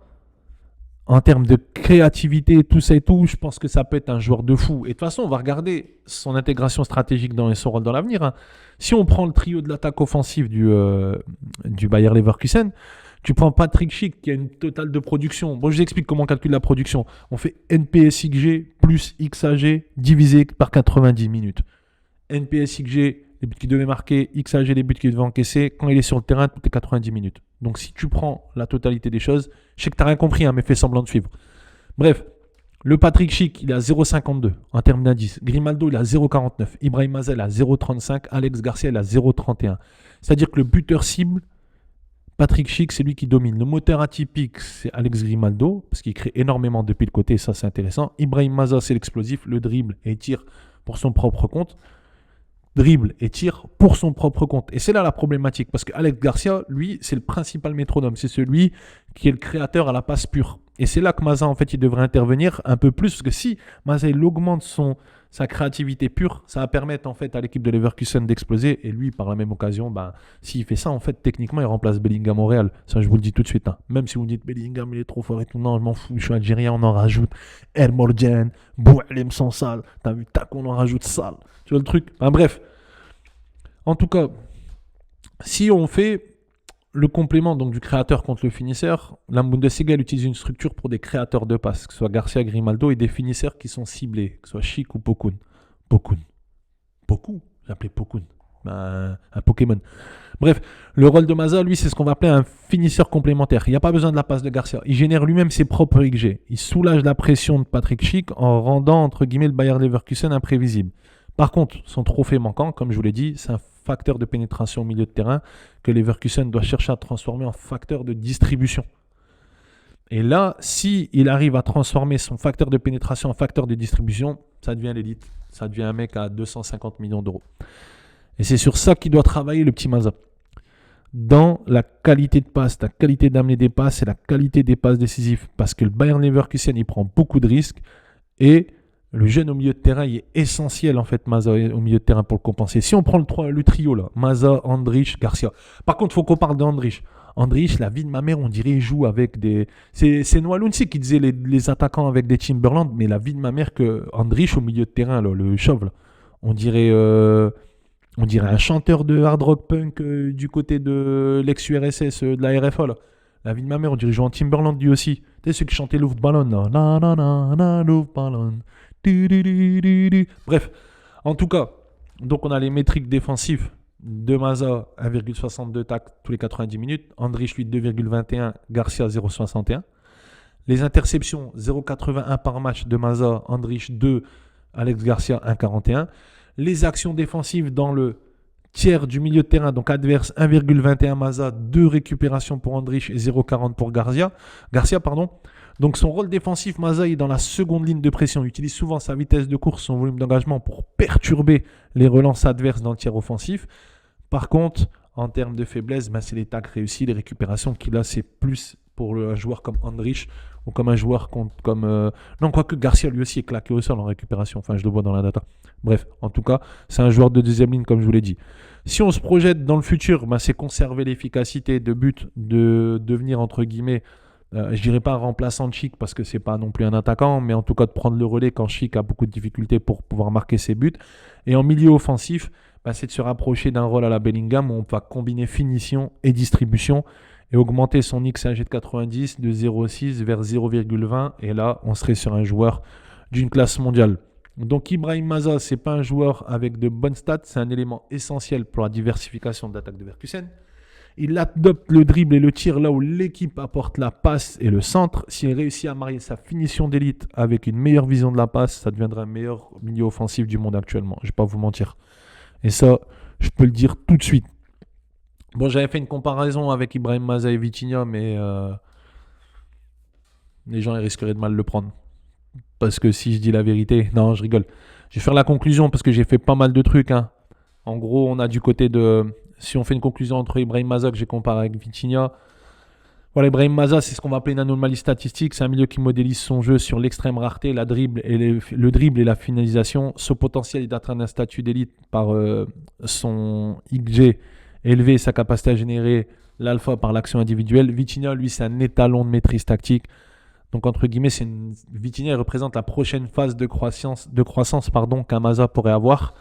Speaker 1: en termes de créativité, tout ça et tout, je pense que ça peut être un joueur de fou. Et de toute façon, on va regarder son intégration stratégique et son rôle dans l'avenir. Hein. Si on prend le trio de l'attaque offensive du Bayer Leverkusen, tu prends Patrick Schick qui a une totale de production. Bon, je vous explique comment on calcule la production. On fait NPSXG plus XAG divisé par 90 minutes. NPSXG, les buts qu'il devait marquer, XAG, les buts qu'il devait encaisser, quand il est sur le terrain, toutes les 90 minutes. Donc si tu prends la totalité des choses, je sais que tu n'as rien compris, hein, mais fais semblant de suivre. Bref, le Patrick Schick, il est à 0,52 en termes d'indice. Grimaldo, il est à 0,49. Ibrahim Mazel à 0,35. Alex Garcia, il est à 0,31. C'est-à-dire que le buteur cible, Patrick Schick, c'est lui qui domine. Le moteur atypique, c'est Alex Grimaldo, parce qu'il crée énormément depuis le côté, ça c'est intéressant. Ibrahim Maza, c'est l'explosif, le dribble et tir pour son propre compte. Dribble et tire pour son propre compte. Et c'est là la problématique, parce que Alex Garcia, lui, c'est le principal métronome. C'est celui qui est le créateur à la passe pure. Et c'est là que Maza, en fait, il devrait intervenir un peu plus, parce que si Maza, il augmente sa créativité pure, ça va permettre, en fait, à l'équipe de Leverkusen d'exploser. Et lui, par la même occasion, s'il fait ça, en fait, techniquement, il remplace Bellingham au Real. Ça, je vous le dis tout de suite. Hein. Même si vous me dites Bellingham, il est trop fort et tout. Non, je m'en fous, je suis algérien, on en rajoute El Morjan, Boualem sans sale. T'as vu, tac, on en rajoute sale. Tu vois le truc? Bref. En tout cas, si on fait le complément donc, du créateur contre le finisseur, la Bundesliga utilise une structure pour des créateurs de passes, que ce soit Garcia, Grimaldo, et des finisseurs qui sont ciblés, que ce soit Schick ou Pokun. Poku? J'ai appelé Pokun. Un Pokémon. Bref, le rôle de Maza, lui, c'est ce qu'on va appeler un finisseur complémentaire. Il n'y a pas besoin de la passe de Garcia. Il génère lui-même ses propres XG. Il soulage la pression de Patrick Schick en rendant, entre guillemets, le Bayer Leverkusen imprévisible. Par contre, son trophée manquant, comme je vous l'ai dit, c'est un facteur de pénétration au milieu de terrain que Leverkusen doit chercher à transformer en facteur de distribution. Et là, s'il arrive à transformer son facteur de pénétration en facteur de distribution, ça devient l'élite. Ça devient un mec à 250 millions d'euros. Et c'est sur ça qu'il doit travailler, le petit Maza. Dans la qualité de passe, la qualité d'amener des passes et la qualité des passes décisives. Parce que le Bayer Leverkusen, il prend beaucoup de risques et le jeune au milieu de terrain, il est essentiel en fait, Maza au milieu de terrain pour le compenser. Si on prend le trio là, Maza, Andrich, Garcia. Par contre, il faut qu'on parle d'Andrich. Andrich, la vie de ma mère, on dirait il joue avec des... C'est Noah Lunsi qui disait les attaquants avec des Timberland, mais la vie de ma mère que Andrich au milieu de terrain, là, le chauve, là, on dirait un chanteur de hard rock punk du côté de l'ex-URSS, de la RFA là. La vie de ma mère, on dirait jouer en Timberland lui aussi. Tu sais ceux qui chantaient Luftballon là. Na na na na Luftballon. Bref, en tout cas, Donc, on a les métriques défensives de Maza, 1,62 tacles tous les 90 minutes. Andrich, lui, 2,21. Garcia, 0,61. Les interceptions, 0,81 par match de Maza. Andrich, 2. Alex Garcia, 1,41. Les actions défensives dans le tiers du milieu de terrain, donc adverse, 1,21 Maza, 2 récupérations pour Andrich et 0,40 pour Garcia. Donc son rôle défensif, Maza est dans la seconde ligne de pression. Il utilise souvent sa vitesse de course, son volume d'engagement pour perturber les relances adverses dans le tiers offensif. Par contre, en termes de faiblesse, c'est les tacles réussis, les récupérations qu'il a, c'est plus pour un joueur comme Andrich ou comme un joueur comme... Non, quoique Garcia lui aussi est claqué au sol en récupération. Enfin, je le vois dans la data. Bref, en tout cas, c'est un joueur de deuxième ligne, comme je vous l'ai dit. Si on se projette dans le futur, c'est conserver l'efficacité de but, de devenir, entre guillemets, je dirais pas un remplaçant de Chic parce que c'est pas non plus un attaquant, mais en tout cas de prendre le relais quand Chic a beaucoup de difficultés pour pouvoir marquer ses buts. Et en milieu offensif, c'est de se rapprocher d'un rôle à la Bellingham où on va combiner finition et distribution et augmenter son XG de 90 de 0,6 vers 0,20. Et là, on serait sur un joueur d'une classe mondiale. Donc Ibrahim Maza, ce n'est pas un joueur avec de bonnes stats, c'est un élément essentiel pour la diversification de l'attaque de Leverkusen. Il adopte le dribble et le tir là où l'équipe apporte la passe et le centre. S'il réussit à marier sa finition d'élite avec une meilleure vision de la passe, ça deviendra un meilleur milieu offensif du monde actuellement. Je ne vais pas vous mentir. Et ça, je peux le dire tout de suite. Bon, j'avais fait une comparaison avec Ibrahim Maza et Vitinha, mais les gens ils risqueraient de mal le prendre. Parce que si je dis la vérité, non, je rigole. Je vais faire la conclusion parce que j'ai fait pas mal de trucs. En gros, on a du côté de... Si on fait une conclusion entre Ibrahim Maza que j'ai comparé avec Vitinha, voilà, Ibrahim Maza, c'est ce qu'on va appeler une anomalie statistique. C'est un milieu qui modélise son jeu sur l'extrême rareté, le dribble et la finalisation. Ce potentiel est d'atteindre un statut d'élite par son XG élevé, sa capacité à générer l'alpha par l'action individuelle. Vitinha, lui, c'est un étalon de maîtrise tactique. Donc, entre guillemets, Vitinha représente la prochaine phase de croissance qu'un Maza pourrait avoir.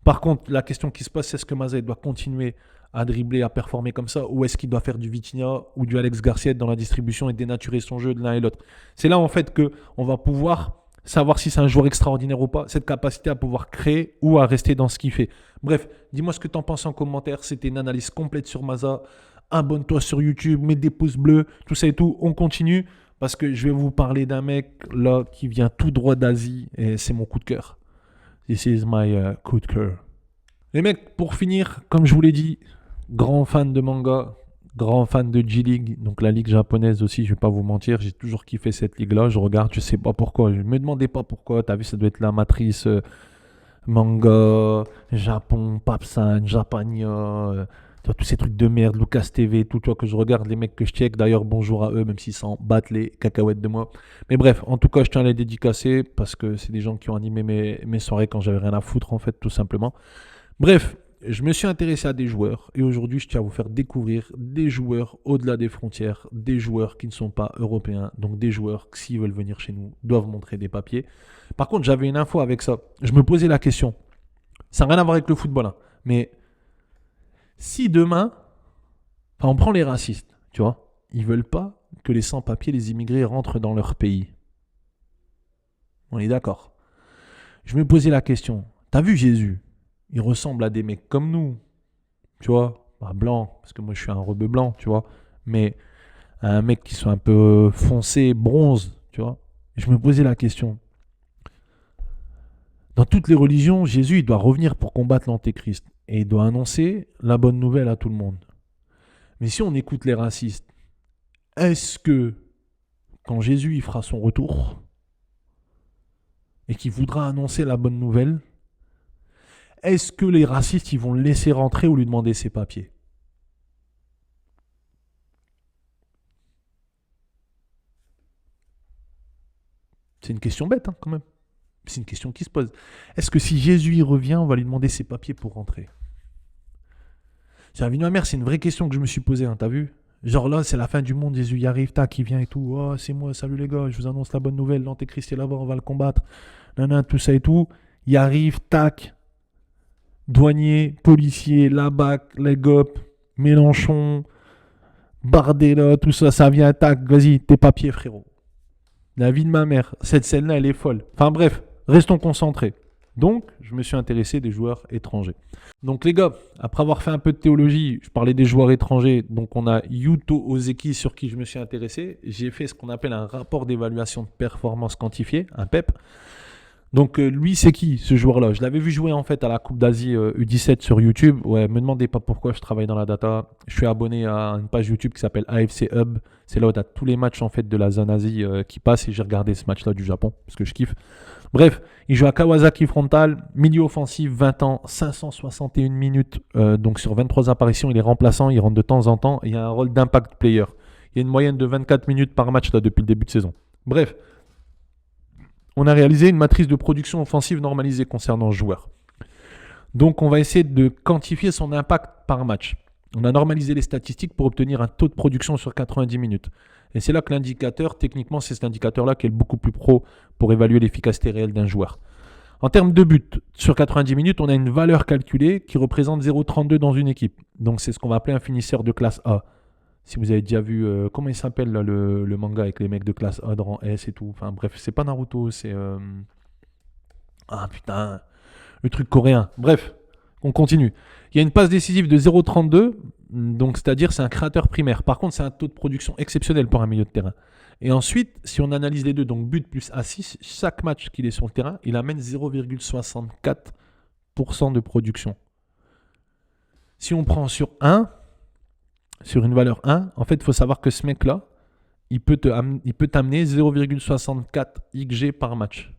Speaker 1: Par contre, la question qui se pose, c'est est-ce que Maza doit continuer à dribbler, à performer comme ça, ou est-ce qu'il doit faire du Vitinha ou du Alex Garcia dans la distribution et dénaturer son jeu de l'un et l'autre. C'est là, en fait, qu'on va pouvoir savoir si c'est un joueur extraordinaire ou pas, cette capacité à pouvoir créer ou à rester dans ce qu'il fait. Bref, dis-moi ce que tu en penses en commentaire. C'était une analyse complète sur Maza. Abonne-toi sur YouTube, mets des pouces bleus, tout ça et tout. On continue. Parce que je vais vous parler d'un mec là qui vient tout droit d'Asie et c'est mon coup de cœur. This is my coup de cœur. Les mecs, pour finir, comme je vous l'ai dit, grand fan de manga, grand fan de J-League, donc la ligue japonaise aussi, je vais pas vous mentir, j'ai toujours kiffé cette ligue-là. Je regarde, je sais pas pourquoi, je me demandais pas pourquoi. T'as vu, ça doit être la matrice manga, Japon, Papsan, Japania. Tous ces trucs de merde, Lucas TV, tout, que je regarde, les mecs que je check. D'ailleurs, bonjour à eux, même s'ils s'en battent les cacahuètes de moi. Mais bref, en tout cas, je tiens à les dédicacer parce que c'est des gens qui ont animé mes soirées quand j'avais rien à foutre, en fait, tout simplement. Bref, je me suis intéressé à des joueurs et aujourd'hui, je tiens à vous faire découvrir des joueurs au-delà des frontières, des joueurs qui ne sont pas européens, donc des joueurs qui, s'ils veulent venir chez nous, doivent montrer des papiers. Par contre, j'avais une info avec ça. Je me posais la question. Ça n'a rien à voir avec le football, mais... Si demain, on prend les racistes, tu vois, ils veulent pas que les sans-papiers, les immigrés rentrent dans leur pays. On est d'accord. Je me posais la question, t'as vu Jésus? Il ressemble à des mecs comme nous, tu vois, blanc, parce que moi je suis un rebeu blanc, tu vois, mais à un mec qui soit un peu foncé, bronze, tu vois. Je me posais la question. Dans toutes les religions, Jésus, il doit revenir pour combattre l'antéchrist. Et il doit annoncer la bonne nouvelle à tout le monde. Mais si on écoute les racistes, est-ce que quand Jésus il fera son retour et qu'il voudra annoncer la bonne nouvelle, est-ce que les racistes ils vont le laisser rentrer ou lui demander ses papiers? C'est une question bête quand même. C'est une question qui se pose. Est-ce que si Jésus y revient, on va lui demander ses papiers pour rentrer? C'est la vie de ma mère, c'est une vraie question que je me suis posée, t'as vu? Genre là, c'est la fin du monde, Jésus y arrive, tac, il vient et tout. Oh, c'est moi, salut les gars, je vous annonce la bonne nouvelle, l'antéchrist est là-bas, on va le combattre. Tout ça et tout. Il arrive, tac, douanier, policier, la BAC, les GOP, Mélenchon, Bardella, tout ça, ça vient, tac, vas-y, tes papiers, frérot. La vie de ma mère, cette scène-là, elle est folle. Enfin bref, restons concentrés. Donc, je me suis intéressé des joueurs étrangers. Donc, les gars, après avoir fait un peu de théologie, je parlais des joueurs étrangers. Donc, on a Yuto Ozeki sur qui je me suis intéressé. J'ai fait ce qu'on appelle un rapport d'évaluation de performance quantifiée, un PEP. Donc, lui, c'est qui ce joueur-là? Je l'avais vu jouer en fait à la Coupe d'Asie U17 sur YouTube. Ouais, me demandez pas pourquoi je travaille dans la data. Je suis abonné à une page YouTube qui s'appelle AFC Hub. C'est là où tu as tous les matchs en fait de la zone Asie qui passent et j'ai regardé ce match-là du Japon parce que je kiffe. Bref, il joue à Kawasaki Frontale, milieu offensif, 20 ans, 561 minutes. Donc sur 23 apparitions, il est remplaçant, il rentre de temps en temps et il y a un rôle d'impact player. Il y a une moyenne de 24 minutes par match là, depuis le début de saison. Bref, on a réalisé une matrice de production offensive normalisée concernant ce joueur. Donc on va essayer de quantifier son impact par match. On a normalisé les statistiques pour obtenir un taux de production sur 90 minutes. Et c'est là que l'indicateur, techniquement, c'est cet indicateur-là qui est beaucoup plus pro pour évaluer l'efficacité réelle d'un joueur. En termes de buts, sur 90 minutes, on a une valeur calculée qui représente 0,32 dans une équipe. Donc c'est ce qu'on va appeler un finisseur de classe A. Si vous avez déjà vu, comment il s'appelle là, le manga avec les mecs de classe A de rang S et tout. Enfin bref, c'est pas Naruto, c'est... Ah putain, le truc coréen. Bref, on continue. Il y a une passe décisive de 0,32, donc c'est-à-dire c'est un créateur primaire. Par contre, c'est un taux de production exceptionnel pour un milieu de terrain. Et ensuite, si on analyse les deux, donc but plus assist, chaque match qu'il est sur le terrain, il amène 0,64% de production. Si on prend sur 1, sur une valeur 1, en fait, il faut savoir que ce mec-là, il peut t'amener 0,64 XG par match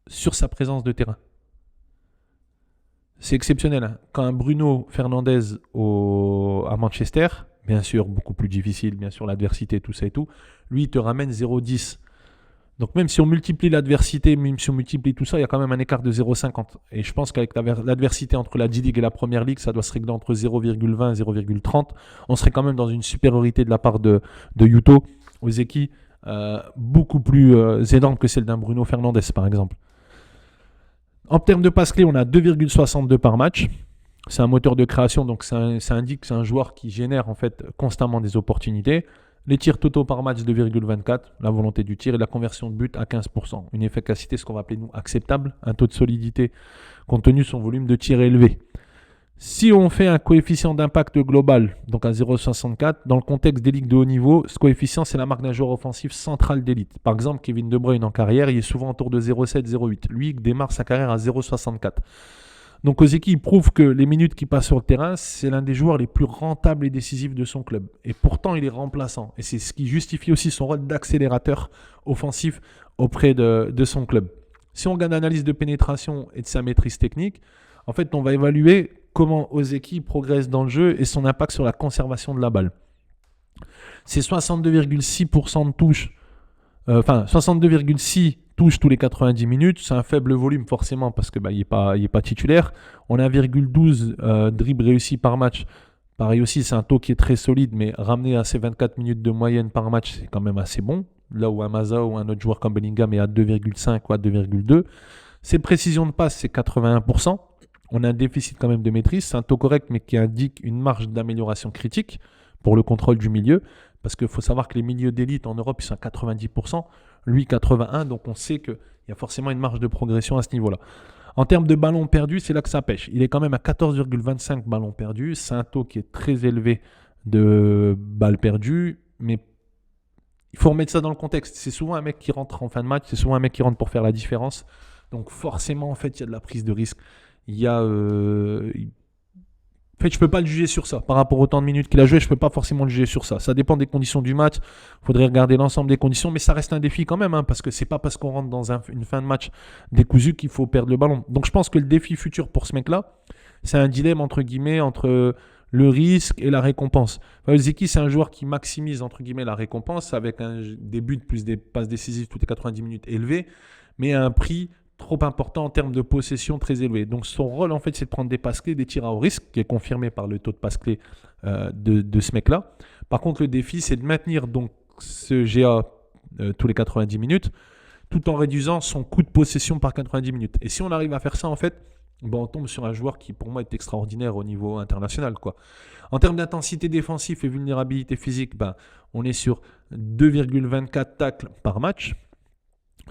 Speaker 1: sur sa présence de terrain. C'est exceptionnel. Hein. Quand un Bruno Fernandes à Manchester, bien sûr, beaucoup plus difficile, bien sûr, l'adversité, tout ça et tout, lui, il te ramène 0,10. Donc même si on multiplie l'adversité, même si on multiplie tout ça, il y a quand même un écart de 0,50. Et je pense qu'avec l'adversité entre la D-League et la Première Ligue, ça doit se régler entre 0,20 et 0,30. On serait quand même dans une supériorité de la part de Yuto Ozeki, beaucoup plus énorme que celle d'un Bruno Fernandes, par exemple. En termes de passes clés, on a 2,62 par match. C'est un moteur de création, donc ça indique que c'est un joueur qui génère en fait constamment des opportunités. Les tirs totaux par match, 2,24, la volonté du tir et la conversion de but à 15%. Une efficacité, ce qu'on va appeler nous acceptable, un taux de solidité compte tenu de son volume de tir élevé. Si on fait un coefficient d'impact global, donc à 0,64, dans le contexte des ligues de haut niveau, ce coefficient, c'est la marque d'un joueur offensif central d'élite. Par exemple, Kevin De Bruyne en carrière, il est souvent autour de 0,7, 0,8. Lui, il démarre sa carrière à 0,64. Donc Ozeki prouve que les minutes qu'il passe sur le terrain, c'est l'un des joueurs les plus rentables et décisifs de son club. Et pourtant, il est remplaçant. Et c'est ce qui justifie aussi son rôle d'accélérateur offensif auprès de son club. Si on regarde l'analyse de pénétration et de sa maîtrise technique, en fait, on va évaluer comment Ozeki progresse dans le jeu et son impact sur la conservation de la balle. C'est 62,6% de touches, 62,6 touches tous les 90 minutes. C'est un faible volume forcément parce que il est pas titulaire. On a 1,12 dribbles réussis par match. Pareil aussi, c'est un taux qui est très solide, mais ramené à ces 24 minutes de moyenne par match, c'est quand même assez bon. Là où un Maza ou un autre joueur comme Bellingham est à 2,5 ou à 2,2. Ses précisions de passe, c'est 81%. On a un déficit quand même de maîtrise. C'est un taux correct, mais qui indique une marge d'amélioration critique pour le contrôle du milieu. Parce qu'il faut savoir que les milieux d'élite en Europe, ils sont à 90%. Lui, 81%. Donc, on sait qu'il y a forcément une marge de progression à ce niveau-là. En termes de ballons perdus, c'est là que ça pêche. Il est quand même à 14,25 ballons perdus. C'est un taux qui est très élevé de balles perdues. Mais il faut remettre ça dans le contexte. C'est souvent un mec qui rentre en fin de match. C'est souvent un mec qui rentre pour faire la différence. Donc, forcément, en fait, il y a de la prise de risque. En fait, je ne peux pas le juger sur ça. Par rapport au temps de minutes qu'il a joué, je ne peux pas forcément le juger sur ça. Ça dépend des conditions du match. Il faudrait regarder l'ensemble des conditions, mais ça reste un défi quand même, parce que ce n'est pas parce qu'on rentre dans une fin de match décousue qu'il faut perdre le ballon. Donc je pense que le défi futur pour ce mec-là, c'est un dilemme entre guillemets entre le risque et la récompense. Ozeki, c'est un joueur qui maximise entre guillemets la récompense avec des buts plus des passes décisives toutes les 90 minutes élevées, mais à un prix trop important en termes de possession très élevé. Donc son rôle en fait c'est de prendre des passes clés, des tirs à haut risque, qui est confirmé par le taux de passes clés de ce mec-là. Par contre le défi c'est de maintenir donc ce GA tous les 90 minutes tout en réduisant son coût de possession par 90 minutes. Et si on arrive à faire ça en fait, on tombe sur un joueur qui pour moi est extraordinaire au niveau international, quoi. En termes d'intensité défensive et vulnérabilité physique, on est sur 2,24 tacles par match.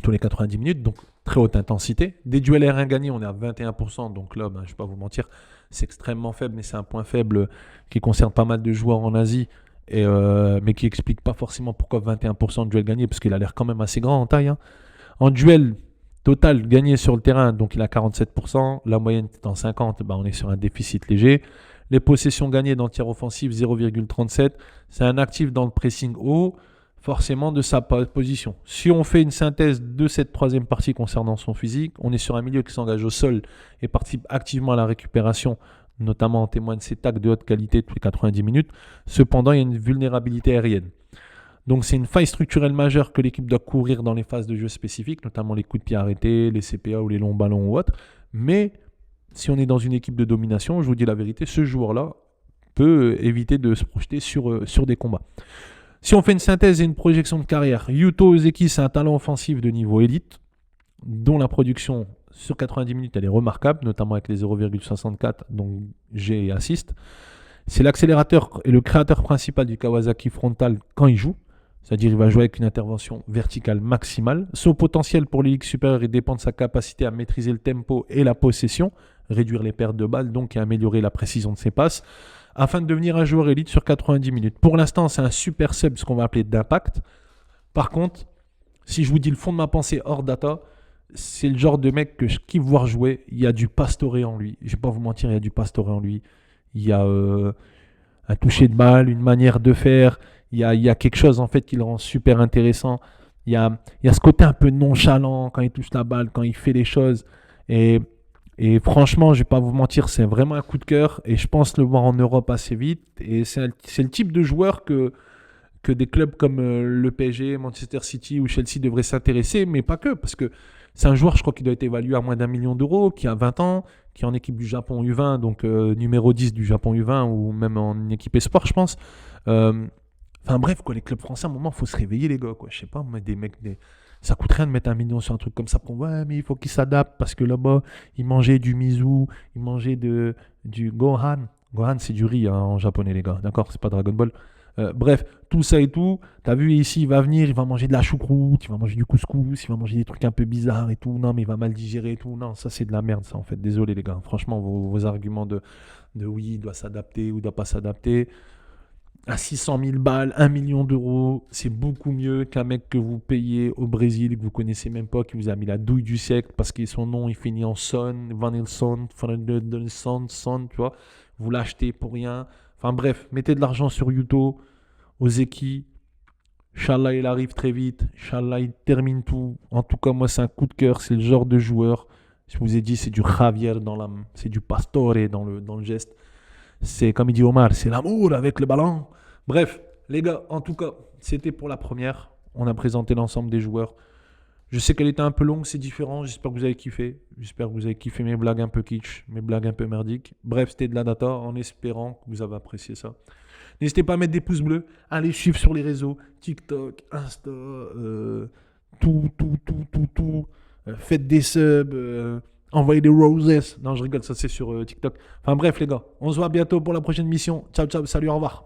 Speaker 1: tous les 90 minutes, donc très haute intensité. Des duels aériens gagnés, on est à 21%, donc là, je ne vais pas vous mentir, c'est extrêmement faible, mais c'est un point faible qui concerne pas mal de joueurs en Asie, mais qui explique pas forcément pourquoi 21% de duels gagnés, parce qu'il a l'air quand même assez grand en taille. Hein. En duel total gagné sur le terrain, donc il a 47%, la moyenne est en 50, on est sur un déficit léger. Les possessions gagnées dans tir offensif, 0,37, c'est un actif dans le pressing haut, forcément de sa position. Si on fait une synthèse de cette troisième partie concernant son physique, on est sur un milieu qui s'engage au sol et participe activement à la récupération, notamment en témoignent ses tacles de haute qualité tous les 90 minutes. Cependant, il y a une vulnérabilité aérienne. Donc c'est une faille structurelle majeure que l'équipe doit couvrir dans les phases de jeu spécifiques, notamment les coups de pied arrêtés, les CPA ou les longs ballons ou autres. Mais si on est dans une équipe de domination, je vous dis la vérité, ce joueur-là peut éviter de se projeter sur des combats. Si on fait une synthèse et une projection de carrière, Yuto Ozeki, c'est un talent offensif de niveau élite, dont la production sur 90 minutes, elle est remarquable, notamment avec les 0,64, donc G et assist. C'est l'accélérateur et le créateur principal du Kawasaki frontal quand il joue, c'est-à-dire il va jouer avec une intervention verticale maximale. Son potentiel pour les ligues supérieures, il dépend de sa capacité à maîtriser le tempo et la possession, réduire les pertes de balles donc et améliorer la précision de ses passes, afin de devenir un joueur élite sur 90 minutes. Pour l'instant, c'est un super sub, ce qu'on va appeler d'impact. Par contre, si je vous dis le fond de ma pensée hors data, c'est le genre de mec que je kiffe voir jouer. Il y a du Pastore en lui. Je ne vais pas vous mentir, il y a du Pastore en lui. Il y a un toucher de balle, une manière de faire. Il y a quelque chose en fait qui le rend super intéressant. Il y a ce côté un peu nonchalant quand il touche la balle, quand il fait les choses. Et franchement, je ne vais pas vous mentir, c'est vraiment un coup de cœur. Et je pense le voir en Europe assez vite. Et c'est le type de joueur que des clubs comme le PSG, Manchester City ou Chelsea devraient s'intéresser. Mais pas que, parce que c'est un joueur, je crois qu'il doit être évalué à moins d'1 million d'euros, qui a 20 ans, qui est en équipe du Japon U20, donc numéro 10 du Japon U20, ou même en équipe espoir, je pense. Enfin bref, quoi, les clubs français, à un moment, il faut se réveiller, les gars. Quoi. Je sais pas, mais ça coûte rien de mettre 1 million sur un truc comme ça. Ouais, mais il faut qu'ils s'adaptent, parce que là-bas, ils mangeaient du miso, ils mangeaient du gohan. Gohan, c'est du riz hein, en japonais, les gars. D'accord, c'est pas Dragon Ball. Bref, tout ça et tout, t'as vu ici, il va venir, il va manger de la choucroute, il va manger du couscous, il va manger des trucs un peu bizarres et tout, non mais il va mal digérer et tout, non ça c'est de la merde ça en fait, désolé les gars, franchement vos arguments de oui, il doit s'adapter ou il doit pas s'adapter, à 600 000 balles, 1 million d'euros, c'est beaucoup mieux qu'un mec que vous payez au Brésil, que vous connaissez même pas, qui vous a mis la douille du siècle parce que son nom il finit en Son, Vanilson, Son, tu vois, vous l'achetez pour rien, enfin bref, mettez de l'argent sur Yuto, Ozeki, Inch'Allah, il arrive très vite. Inch'Allah, il termine tout. En tout cas, moi, c'est un coup de cœur. C'est le genre de joueur. Je vous ai dit, c'est du Javier dans l'âme. C'est du Pastore dans le geste. C'est comme il dit Omar, c'est l'amour avec le ballon. Bref, les gars, en tout cas, c'était pour la première. On a présenté l'ensemble des joueurs. Je sais qu'elle était un peu longue, c'est différent. J'espère que vous avez kiffé. J'espère que vous avez kiffé mes blagues un peu kitsch, mes blagues un peu merdiques. Bref, c'était de la data en espérant que vous avez apprécié ça. N'hésitez pas à mettre des pouces bleus, à les suivre sur les réseaux, TikTok, Insta, tout. Faites des subs, envoyez des roses. Non, je rigole, ça c'est sur TikTok. Enfin bref les gars, on se voit bientôt pour la prochaine mission. Ciao, ciao, salut, au revoir.